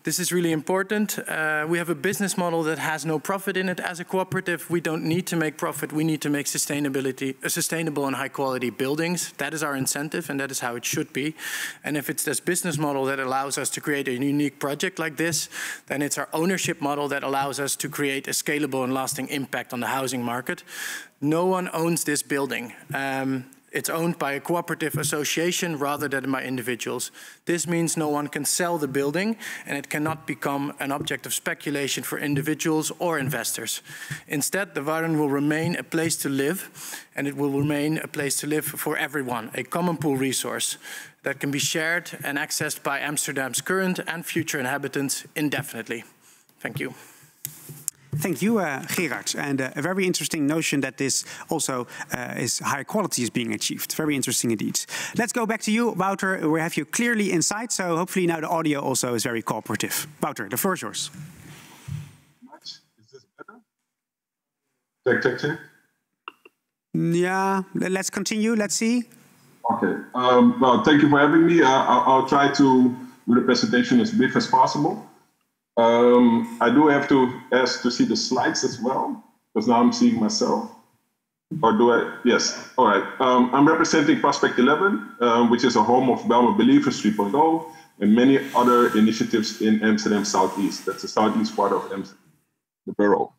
this is really important. We have a business model that has no profit in it. As a cooperative, we don't need to make profit. We need to make sustainable and high quality buildings. That is our incentive, and that is how it should be. And if it's this business model that allows us to create a unique project like this, then it's our ownership model that allows us to create a scalable and lasting impact on the housing market. No one owns this building. It's owned by a cooperative association rather than by individuals. This means no one can sell the building, and it cannot become an object of speculation for individuals or investors. Instead, the Warren will remain a place to live, and it will remain a place to live for everyone, a common pool resource that can be shared and accessed by Amsterdam's current and future inhabitants indefinitely. Thank you. Thank you, Gerard. And a very interesting notion that this also is higher quality is being achieved. Very interesting indeed. Let's go back to you, Wouter. We have you clearly inside, so hopefully now the audio also is very cooperative. Wouter, the floor is yours. Is this better? Check. Yeah, let's continue. Let's see. Okay. Well, thank you for having me. I'll try to do the presentation as brief as possible. I do have to ask to see the slides as well, because now I'm seeing myself. Or do I? Yes. All right. I'm representing Prospect 11, which is a home of Belma Believers 3.0 and many other initiatives in Amsterdam Southeast. That's the southeast part of Amsterdam, the borough.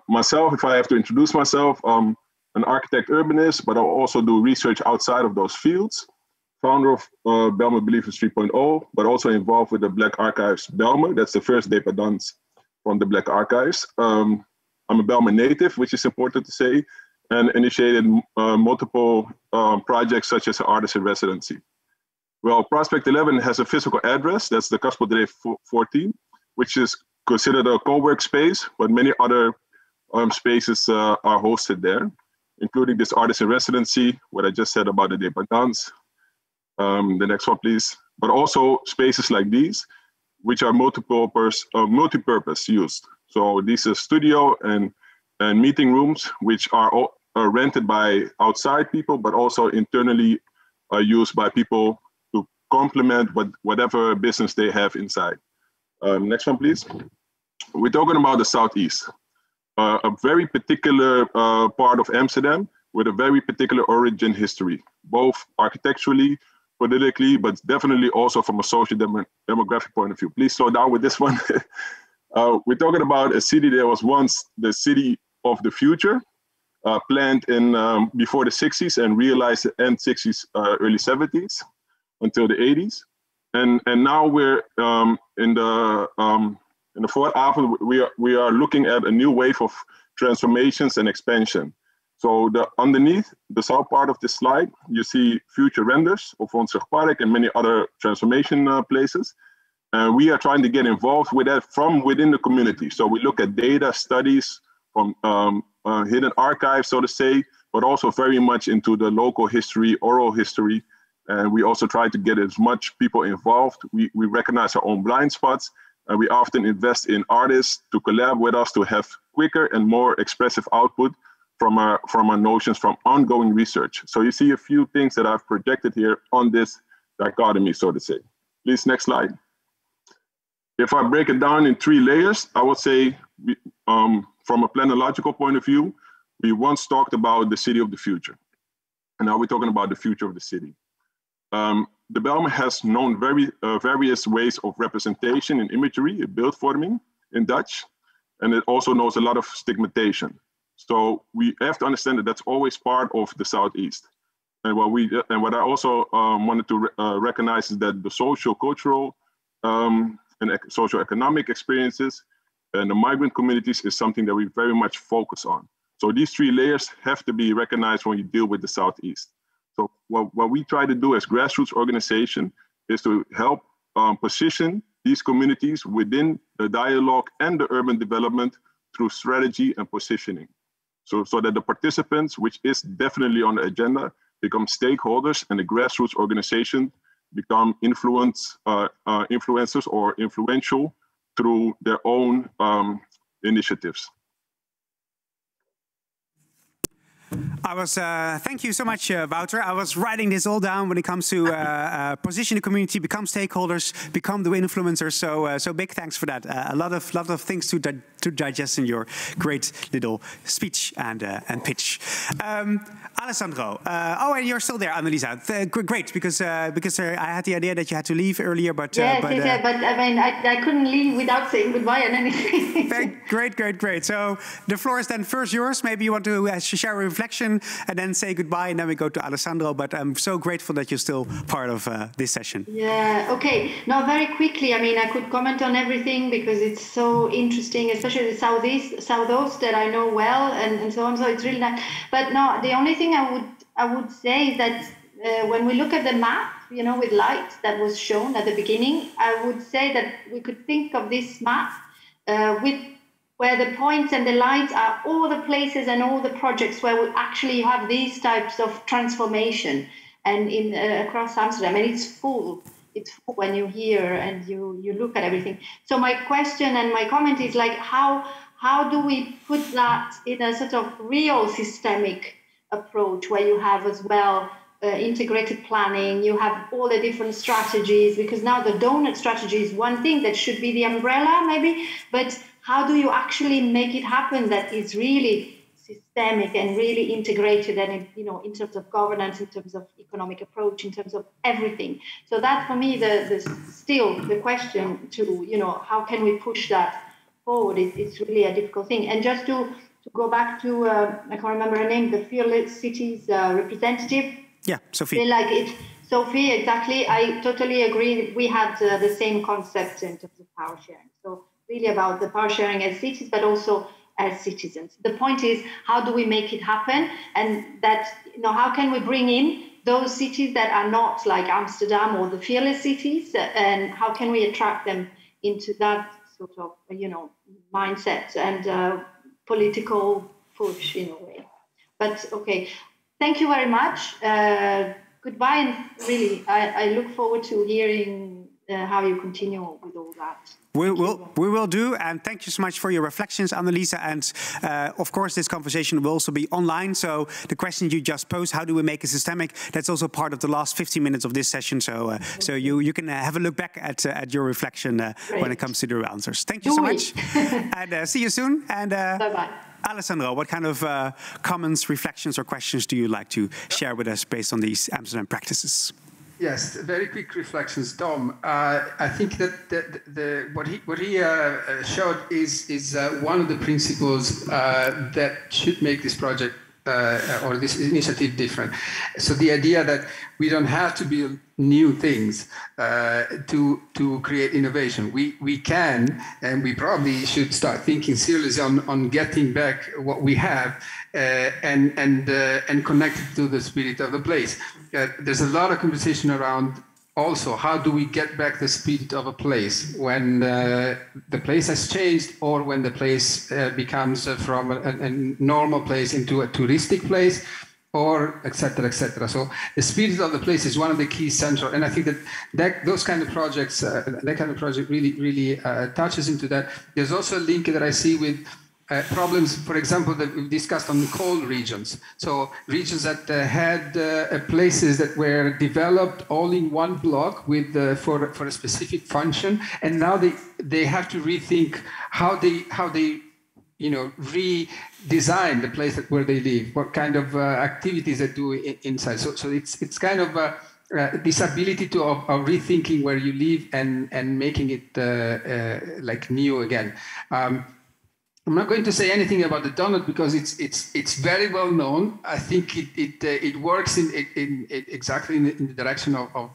Myself, if I have to introduce myself, I'm an architect urbanist, but I'll also do research outside of those fields. Founder of Belma Believers 3.0, but also involved with the Black Archives Belma. That's the first dépendance from the Black Archives. I'm a Belma native, which is important to say, and initiated multiple projects such as an artist in residency. Well, Prospect 11 has a physical address, that's the Kaspeldreef 14, which is considered a co-work space, but many other spaces are hosted there, including this artist in residency, what I just said about the dépendance. The next one, please. But also spaces like these, which are multi-purpose used. So these are studio and meeting rooms, which are rented by outside people, but also internally used by people to complement whatever business they have inside. Next one, please. We're talking about the Southeast, a very particular part of Amsterdam with a very particular origin history, both architecturally, politically, but definitely also from a social demographic point of view. Please slow down with this one. We're talking about a city that was once the city of the future, planned in before the 60s and realized the end 60s, early 70s until the 80s. And now we're in the Vooravond, we are looking at a new wave of transformations and expansion. So underneath the south part of this slide, you see future renders of Ontzig Park and many other transformation places. We are trying to get involved with that from within the community. So we look at data, studies from hidden archives, so to say, but also very much into the local history, oral history. And we also try to get as much people involved. We recognize our own blind spots, and we often invest in artists to collab with us to have quicker and more expressive output from our notions from ongoing research. So you see a few things that I've projected here on this dichotomy, so to say. Please, next slide. If I break it down in 3 layers, I would say from a planological point of view, we once talked about the city of the future. And now we're talking about the future of the city. The Belma has known various ways of representation in imagery, beeldvorming in Dutch, and it also knows a lot of stigmatization. So we have to understand that that's always part of the Southeast. And what I also wanted to recognize is that the social, cultural, and socio-economic experiences and the migrant communities is something that we very much focus on. So these 3 layers have to be recognized when you deal with the Southeast. So what we try to do as grassroots organization is to help position these communities within the dialogue and the urban development through strategy and positioning. So that the participants, which is definitely on the agenda, become stakeholders, and the grassroots organization become influencers or influential through their own initiatives. Thank you so much, Wouter. I was writing this all down when it comes to position the community, become stakeholders, become the influencers. So big thanks for that. A lot of things to digest in your great little speech and pitch. Alessandro, and you're still there, Annalisa. Great, because I had the idea that you had to leave earlier, but but I mean, I couldn't leave without saying goodbye and anything. Great. So the floor is then first yours. Maybe you want to share a reflection and then say goodbye, and then we go to Alessandro. But I'm so grateful that you're still part of this session. Yeah. Okay. Now, very quickly. I mean, I could comment on everything because it's so interesting, especially the South that I know well, and so on. So it's really nice. But no, the only thing I would say is that when we look at the map, with light that was shown at the beginning, I would say that we could think of this map where the points and the lights are all the places and all the projects where we actually have these types of transformation and across Amsterdam, and it's full. It's full when you hear and you look at everything. So my question and my comment is like, how do we put that in a sort of real systemic approach where you have as well integrated planning, you have all the different strategies, because now the donut strategy is one thing that should be the umbrella maybe, but how do you actually make it happen that is really systemic and really integrated, and in terms of governance, in terms of economic approach, in terms of everything. So that for me, still the question to how can we push that forward? It's really a difficult thing. And just to go back to I can't remember her name, the Fearless Cities representative. Yeah, Sophie. Sophie, exactly. I totally agree. We had the same concept in terms of power sharing. So really about the power sharing as cities, but also as citizens. The point is, how do we make it happen? And that, how can we bring in those cities that are not like Amsterdam or the Fearless Cities, and how can we attract them into that sort of, mindset and political push in a way. But okay, thank you very much. Goodbye, and really, I look forward to hearing how you continue with all that. We will do, and thank you so much for your reflections, Annalisa. And of course, this conversation will also be online. So the question you just posed, how do we make it systemic? That's also part of the last 15 minutes of this session. So you can have a look back at your reflection when it comes to the answers. Thank you so much, and see you soon. And bye-bye. Alessandro, what kind of comments, reflections, or questions do you like to share with us based on these Amsterdam practices? Yes, very quick reflections, Dom. I think that what he showed is one of the principles that should make this project or this initiative different. So the idea that we don't have to build new things to create innovation. We can, and we probably should start thinking seriously on getting back what we have and connect it to the spirit of the place. There's a lot of conversation around also how do we get back the spirit of a place when the place has changed, or when the place becomes from a normal place into a touristic place, or etc., etc. So the spirit of the place is one of the key central, and I think that those kind of projects, that kind of project really touches into that. There's also a link that I see with problems, for example, that we've discussed on the coal regions. So regions that had places that were developed all in one block with for a specific function, and now they have to rethink how they redesign the place where they live, what kind of activities they do inside. So it's kind of this ability of rethinking where you live and making it like new again. I'm not going to say anything about the donut because it's very well known. I think it works in exactly in the direction of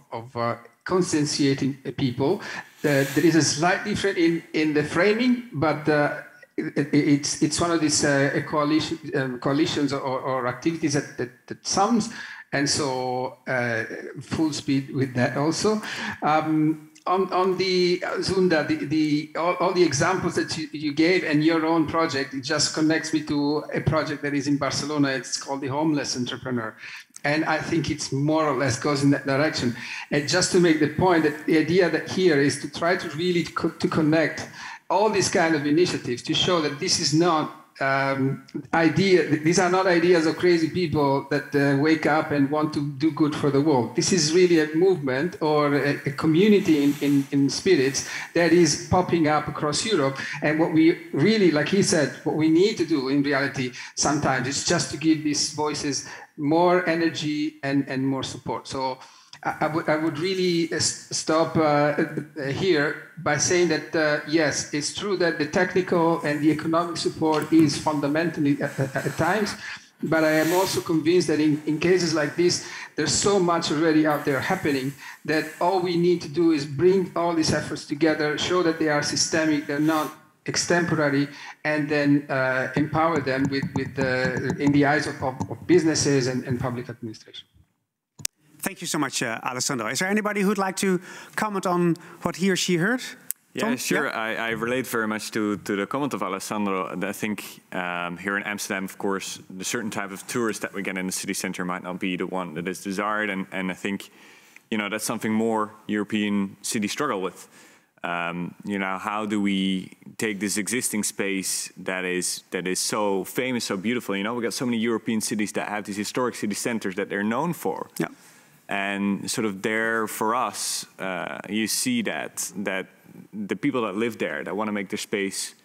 conscientiating people. There is a slight difference in the framing, but it's one of these coalitions or activities that sums, and so full speed with that also. on the Zunda, all the examples that you gave and your own project, it just connects me to a project that is in Barcelona. It's called the Homeless Entrepreneur. And I think it's more or less goes in that direction. And just to make the point that the idea that here is to try to really to connect all these kind of initiatives to show that this is not these are not ideas of crazy people that wake up and want to do good for the world. This is really a movement or a community in spirits that is popping up across Europe. And what we really, like he said, what we need to do in reality sometimes is just to give these voices more energy and more support. So I would really stop here by saying that, yes, it's true that the technical and the economic support is fundamentally at times, but I am also convinced that in cases like this, there's so much already out there happening that all we need to do is bring all these efforts together, show that they are systemic, they're not extemporary, and then empower them in the eyes of businesses and public administration. Thank you so much, Alessandro. Is there anybody who'd like to comment on what he or she heard? Yeah, Tom? sure. Yeah? I relate very much to the comment of Alessandro. I think here in Amsterdam, of course, the certain type of tourist that we get in the city center might not be the one that is desired. And I think, that's something more European cities struggle with. How do we take this existing space that is so famous, so beautiful? We got so many European cities that have these historic city centers that they're known for. Yeah. And sort of there for us, you see that the people that live there, that want to make their space,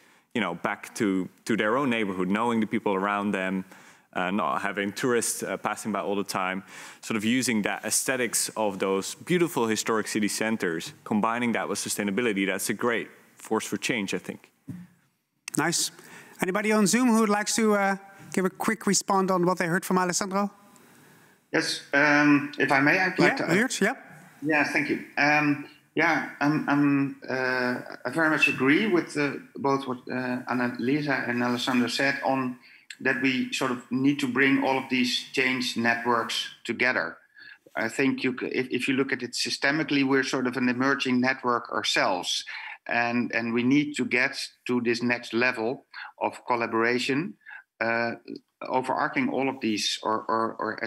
back to their own neighborhood, knowing the people around them, not having tourists passing by all the time, sort of using that aesthetics of those beautiful historic city centers, combining that with sustainability, that's a great force for change, I think. Nice. Anybody on Zoom who would like to give a quick response on what they heard from Alessandro? Yes, if I may, I'd like to. Yeah, thank you. I very much agree with both what Annalisa and Alessandro said on that we sort of need to bring all of these change networks together. I think if you look at it systemically, we're sort of an emerging network ourselves, and we need to get to this next level of collaboration. Overarching all of these, or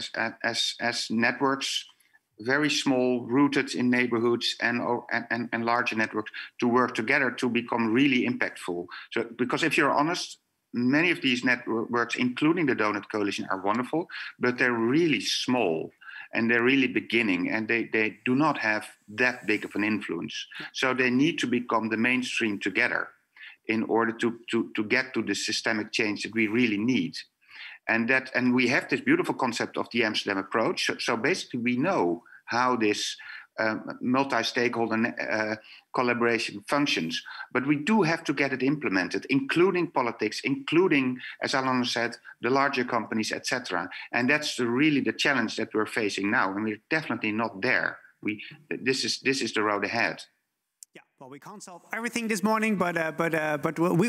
as networks, very small, rooted in neighborhoods and larger networks, to work together to become really impactful. So, because if you're honest, many of these networks, including the Donut Coalition, are wonderful, but they're really small and they're really beginning, and they do not have that big of an influence. So they need to become the mainstream together in order to get to the systemic change that we really need. And we have this beautiful concept of the Amsterdam approach. So basically, we know how this multi-stakeholder collaboration functions, but we do have to get it implemented, including politics, including, as Alan said, the larger companies, etc. And that's really the challenge that we're facing now, and we're definitely not there. This is the road ahead. Yeah, well, we can't solve everything this morning, but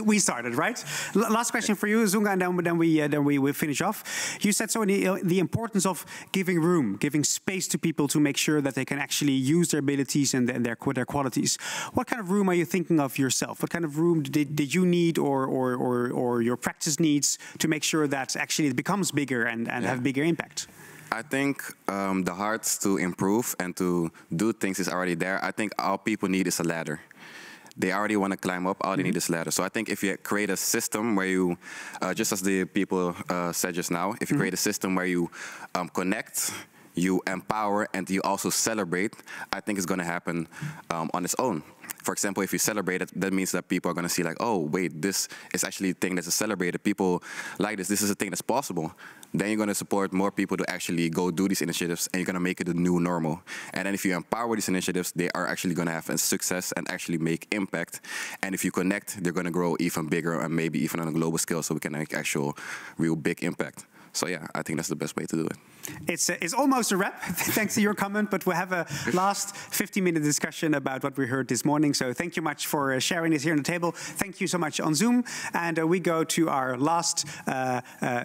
we started, right? Last question for you, Zunga, and then we will finish off. You said so the importance of giving room, giving space to people to make sure that they can actually use their abilities and their qualities. What kind of room are you thinking of yourself? What kind of room did you need or your practice needs to make sure that actually it becomes bigger and have bigger impact? I think the hearts to improve and to do things is already there. I think all people need is a ladder. They already want to climb up, all they need is a ladder. So I think if you create a system where you, just as the people said just now, if you create a system where you connect, you empower, and you also celebrate, I think it's going to happen on its own. For example, if you celebrate it, that means that people are going to see like, oh, wait, this is actually a thing that's celebrated. People like this. This is a thing that's possible. Then you're going to support more people to actually go do these initiatives, and you're going to make it a new normal. And then if you empower these initiatives, they are actually going to have a success and actually make impact. And if you connect, they're going to grow even bigger and maybe even on a global scale, so we can make actual real big impact. So yeah, I think that's the best way to do it. It's almost a wrap, thanks to your comment, but we'll have a last 15-minute discussion about what we heard this morning. So thank you much for sharing this here on the table. Thank you so much on Zoom. And we go to our last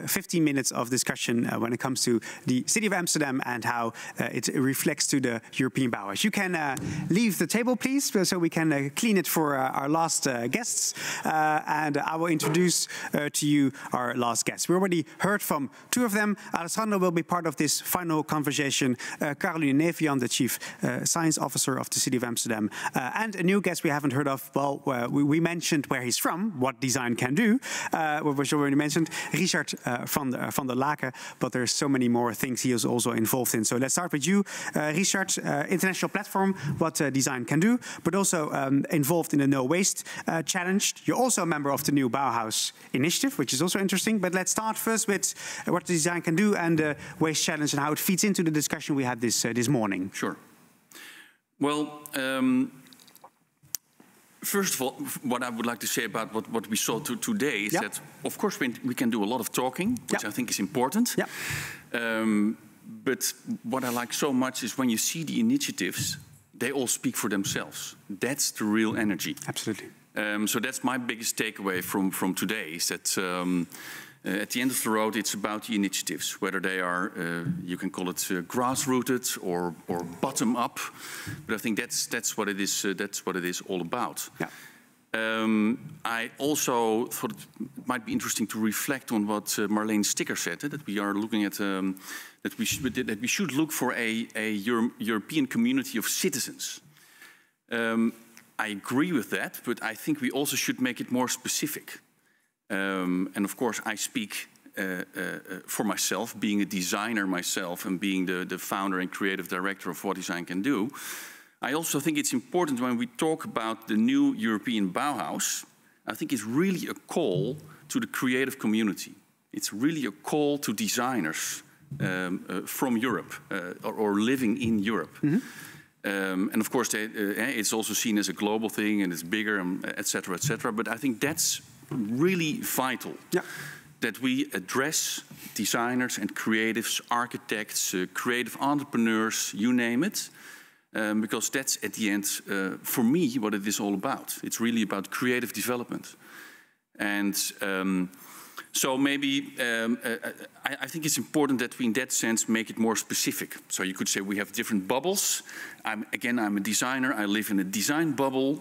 15 minutes of discussion when it comes to the city of Amsterdam and how it reflects to the European Bauhaus. You can leave the table, please, so we can clean it for our last guests. And I will introduce to you our last guests. We already heard from two of them. Alessandro will be part of this final conversation. Caroline Nevian, the Chief Science Officer of the City of Amsterdam. And a new guest we haven't heard of. Well, we mentioned where he's from, what design can do, what was already mentioned. Richard van der Laken, but there's so many more things he is also involved in. So let's start with you, Richard. International platform, what design can do, but also involved in the No Waste Challenge. You're also a member of the new Bauhaus initiative, which is also interesting. But let's start first with what design can do and the Waste Challenge and how it feeds into the discussion we had this morning. Sure. Well, first of all, what I would like to say about what we saw today is that, of course, we can do a lot of talking, which I think is important. But what I like so much is when you see the initiatives, they all speak for themselves. That's the real energy. Absolutely. So that's my biggest takeaway from today, is that at the end of the road, it's about the initiatives, whether they are, you can call it grassrooted or bottom up. But I think that's what it is. That's what it is all about. Yeah. I also thought it might be interesting to reflect on what Marlene Sticker said, that we are looking at that we should look for a European community of citizens. I agree with that, but I think we also should make it more specific. And of course, I speak for myself, being a designer myself and being the founder and creative director of What Design Can Do. I also think it's important when we talk about the new European Bauhaus, I think it's really a call to the creative community. It's really a call to designers from Europe or living in Europe. Mm-hmm. And of course, it's also seen as a global thing and it's bigger, et cetera, et cetera. But I think that's really vital. Yeah. That we address designers and creatives, architects, creative entrepreneurs, you name it. Because that's at the end, for me, what it is all about. It's really about creative development. And so maybe I think it's important that we, in that sense, make it more specific. So you could say we have different bubbles. I'm a designer. I live in a design bubble.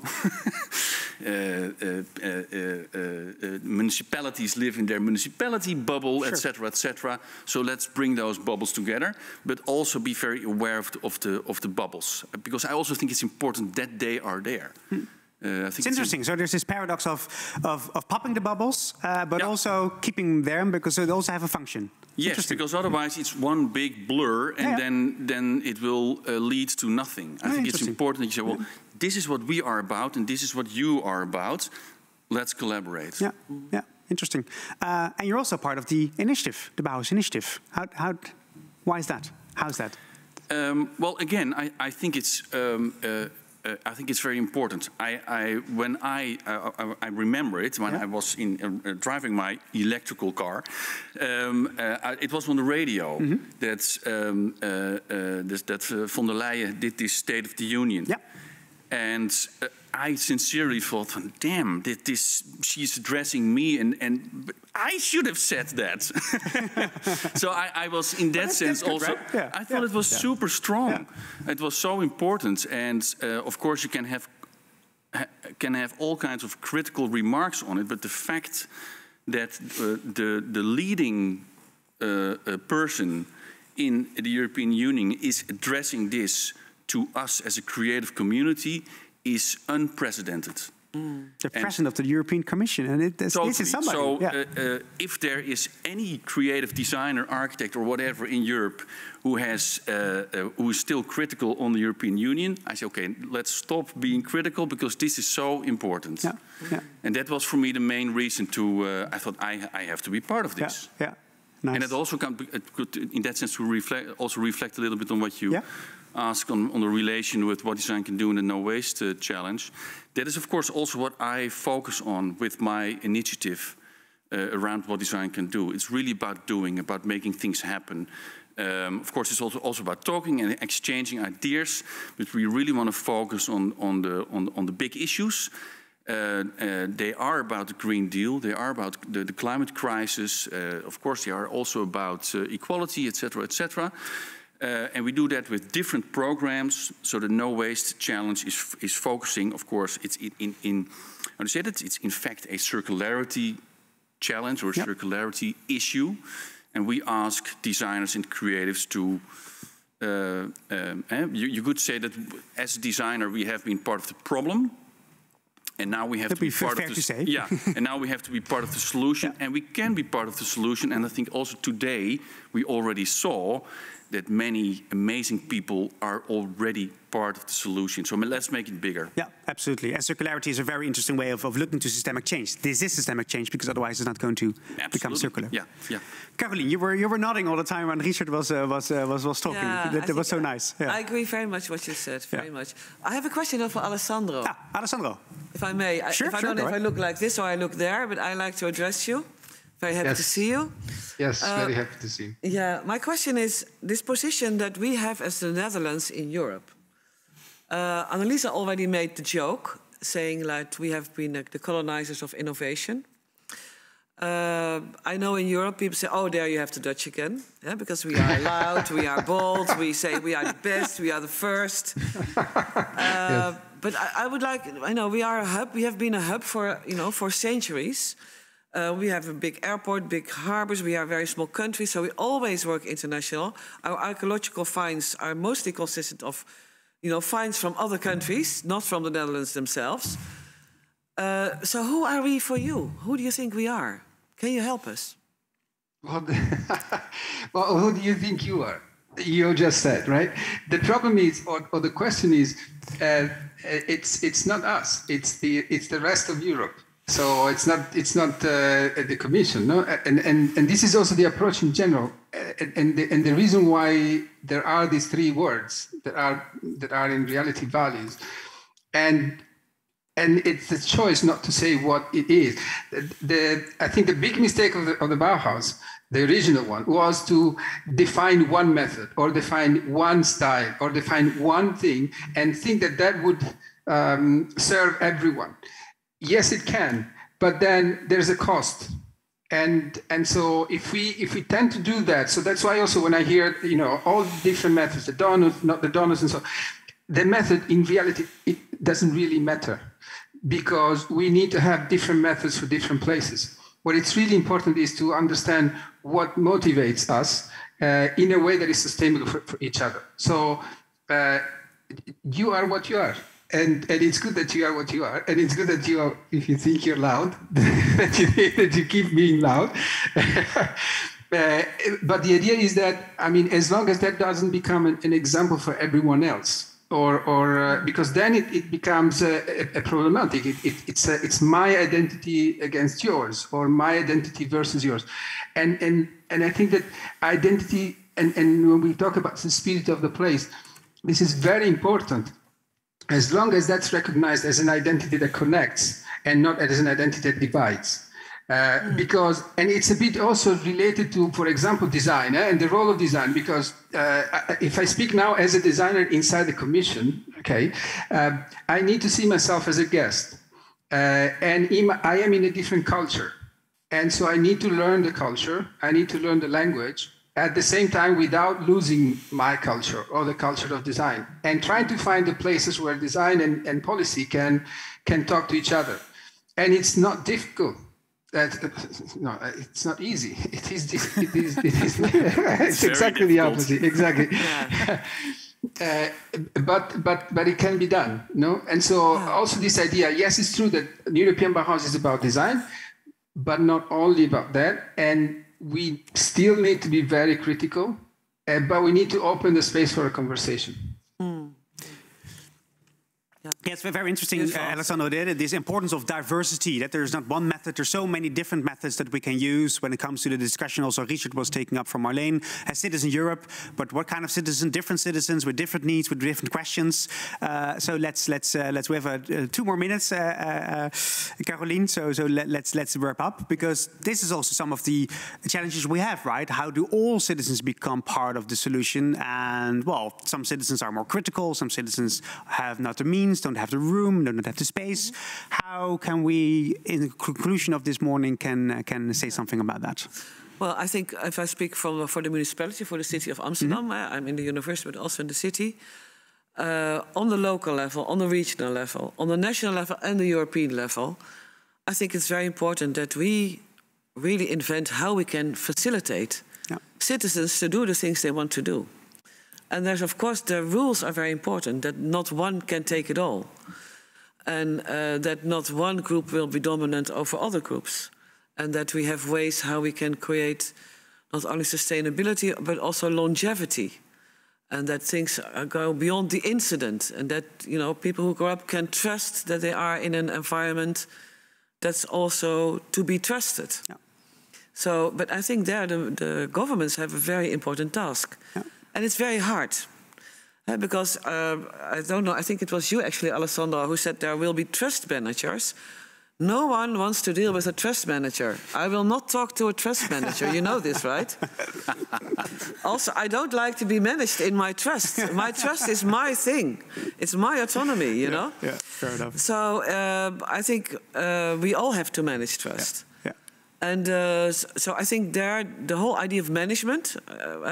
Municipalities live in their municipality bubble, et cetera, et cetera. So let's bring those bubbles together, but also be very aware of the bubbles, because I also think it's important that they are there. I think it's interesting. So there's this paradox of popping the bubbles, but also keeping them because they also have a function. Yes, because otherwise it's one big blur, and then it will lead to nothing. I think it's important that you say, well, this is what we are about, and this is what you are about. Let's collaborate. Yeah, yeah, interesting. And you're also part of the initiative, the Bauhaus initiative. Why is that? How's that? Well, again, I think it's. I think it's very important. I remember it when I was driving my electrical car. It was on the radio that von der Leyen did this State of the Union. Yeah. And I sincerely thought, damn, she's addressing me, and I should have said that. So I was, in that sense, good, also, right? I thought it was super strong. Yeah. It was so important, and of course you can have all kinds of critical remarks on it, but the fact that the leading person in the European Union is addressing this to us as a creative community is unprecedented. The president of the European Commission, and this is somebody. So if there is any creative designer, architect, or whatever in Europe who is still critical on the European Union, I say, okay, let's stop being critical because this is so important. Yeah. Yeah. And that was for me the main reason to. I thought I have to be part of this. Yeah. Yeah. Nice. And it also could, in that sense, to reflect a little bit on what you. Ask on the relation with What Design Can Do in the No Waste Challenge. That is, of course, also what I focus on with my initiative around What Design Can Do. It's really about doing, about making things happen. Of course, it's also about talking and exchanging ideas, but we really want to focus on the big issues. They are about the Green Deal. They are about the climate crisis. Of course, they are also about equality, etc., etc. And we do that with different programs. So the No Waste Challenge is focusing. Of course, it's how to say that? It's in fact a circularity challenge or circularity issue. And we ask designers and creatives to, you could say that as a designer we have been part of the problem, and now we have to be part of the and now we have to be part of the solution, and we can be part of the solution. And I think also today we already saw that many amazing people are already part of the solution. So let's make it bigger. Yeah, absolutely. And circularity is a very interesting way of looking to systemic change. This is systemic change because otherwise it's not going to become circular. Yeah, yeah. Caroline, you were nodding all the time when Richard was talking. Yeah, that was so nice. Yeah. I agree very much what you said. Very much. I have a question for Alessandro. Alessandro, if I may. I don't know if I look like this or I look there, but I like to address you. Very happy to see you. Yes, very happy to see you. Yeah, my question is this position that we have as the Netherlands in Europe. Annalisa already made the joke, saying like we have been the colonizers of innovation. I know in Europe people say, oh, there you have the Dutch again. Yeah, because we are loud, we are bold, we say we are the best, we are the first. But I would like, I know we are a hub, we have been a hub for centuries. We have a big airport, big harbors. We are a very small country, so we always work international. Our archaeological finds are mostly consistent of, finds from other countries, not from the Netherlands themselves. So who are we for you? Who do you think we are? Can you help us? Well, who do you think you are? You just said, right? The problem is, or the question is, it's not us. It's the rest of Europe. So it's not the Commission, no, and this is also the approach in general, and the reason why there are these three words that are in reality values, and it's a choice not to say what it is. I think the big mistake of the Bauhaus, the original one, was to define one method or define one style or define one thing and think that would serve everyone. Yes, it can, but then there's a cost, and so if we tend to do that, so that's why also when I hear all the different methods, the donuts, not the donuts, and so the method in reality it doesn't really matter, because we need to have different methods for different places. What it's really important is to understand what motivates us in a way that is sustainable for each other. So you are what you are. And it's good that you are what you are, and it's good that you are, if you think you're loud, that you keep being loud. But the idea is that, I mean, as long as that doesn't become an example for everyone else, or because then it becomes a problematic. It's my identity against yours, or my identity versus yours, and I think that identity, and when we talk about the spirit of the place, this is very important. As long as that's recognized as an identity that connects and not as an identity that divides. Because, and it's a bit also related to, for example, design and the role of design, because if I speak now as a designer inside the Commission, okay, I need to see myself as a guest. And I am in a different culture. And so I need to learn the culture, I need to learn the language, at the same time without losing my culture or the culture of design, and trying to find the places where design and policy can talk to each other. And it's not difficult. No, it's not easy. It is it's exactly the opposite. Exactly. Yeah. But it can be done, no? And so also this idea, yes, it's true that the European Bauhaus is about design, but not only about that. And we still need to be very critical, but we need to open the space for a conversation. Yeah, it's very interesting, Alessandro, this importance of diversity, that there's not one method, there's so many different methods that we can use when it comes to the discussion. Also, Richard was taking up from Marleen, as Citizen Europe, but what kind of citizen? Different citizens with different needs, with different questions. So let's we have 2 more minutes, Caroline. So let's wrap up, because this is also some of the challenges we have, right? How do all citizens become part of the solution? And well, some citizens are more critical, some citizens have not the means, don't have the room, don't have the space. How can we, in the conclusion of this morning, can say something about that? Well, I think if I speak for the municipality, for the city of Amsterdam, I'm in the university, but also in the city, on the local level, on the regional level, on the national level and the European level, I think it's very important that we really invent how we can facilitate citizens to do the things they want to do. And there's, of course, the rules are very important, that not one can take it all. And that not one group will be dominant over other groups. And that we have ways how we can create not only sustainability, but also longevity. And that things go beyond the incident. And that, you know, people who grow up can trust that they are in an environment that's also to be trusted. Yeah. So, but I think there the governments have a very important task. Yeah. And it's very hard, because I don't know, I think it was you actually, Alessandro, who said there will be trust managers. No one wants to deal with a trust manager. I will not talk to a trust manager. You know this, right? Also, I don't like to be managed in my trust. My trust is my thing. It's my autonomy, you know? Yeah, fair enough. So I think we all have to manage trust. Yeah. And so I think there, the whole idea of management,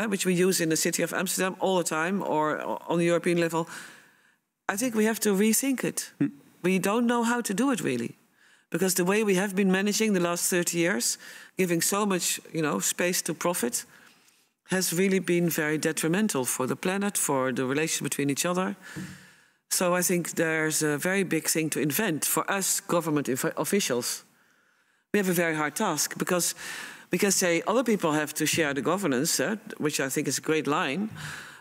which we use in the city of Amsterdam all the time, or on the European level, I think we have to rethink it. We don't know how to do it really, because the way we have been managing the last 30 years, giving so much, you know, space to profit, has really been very detrimental for the planet, for the relation between each other. So I think there's a very big thing to invent for us government officials. We have a very hard task, because we can say other people have to share the governance, which I think is a great line.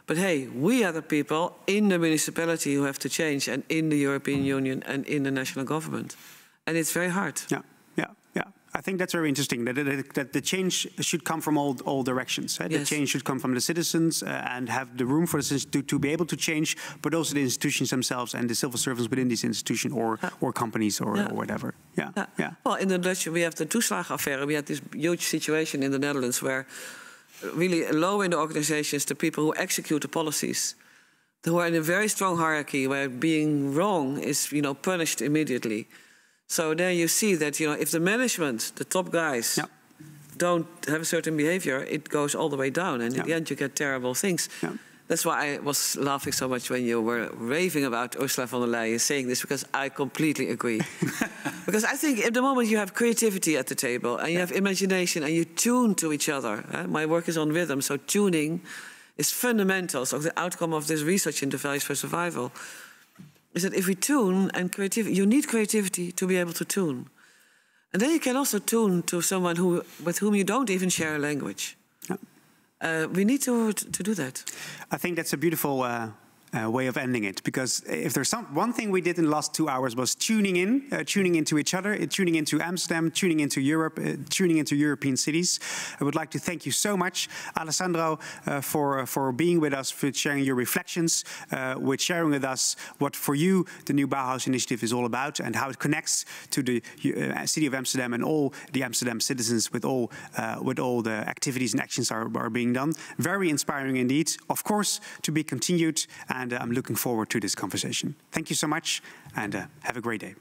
But hey, we are the people in the municipality who have to change, and in the European Union and in the national government. And it's very hard. Yeah. I think that's very interesting, that the change should come from all directions. Yes. The change should come from the citizens and have the room for the citizens to be able to change, but also the institutions themselves and the civil servants within this institution or companies or whatever. Yeah. Well, in the Dutch, we have the toeslagenaffaire. We had this huge situation in the Netherlands where really low in the organizations, the people who execute the policies, who are in a very strong hierarchy where being wrong is, you know, punished immediately. So there you see that, you know, if the management, the top guys, don't have a certain behavior, it goes all the way down. And in the end, you get terrible things. That's why I was laughing so much when you were raving about Ursula von der Leyen saying this, because I completely agree. Because I think at the moment you have creativity at the table, and you have imagination, and you tune to each other. My work is on rhythm, so tuning is fundamental. So the outcome of this research into values for survival is that if we tune, and creativity, you need creativity to be able to tune. And then you can also tune to someone with whom you don't even share a language. We need to do that. I think that's a beautiful way of ending it, because if there's one thing we did in the last 2 hours was tuning into each other, tuning into Amsterdam, tuning into Europe, tuning into European cities. I would like to thank you so much, Alessandro, for being with us, for sharing your reflections, with sharing with us what for you the new Bauhaus initiative is all about, and how it connects to the city of Amsterdam and all the Amsterdam citizens with all the activities and actions are being done. Very inspiring indeed. Of course, to be continued. And I'm looking forward to this conversation. Thank you so much, and have a great day.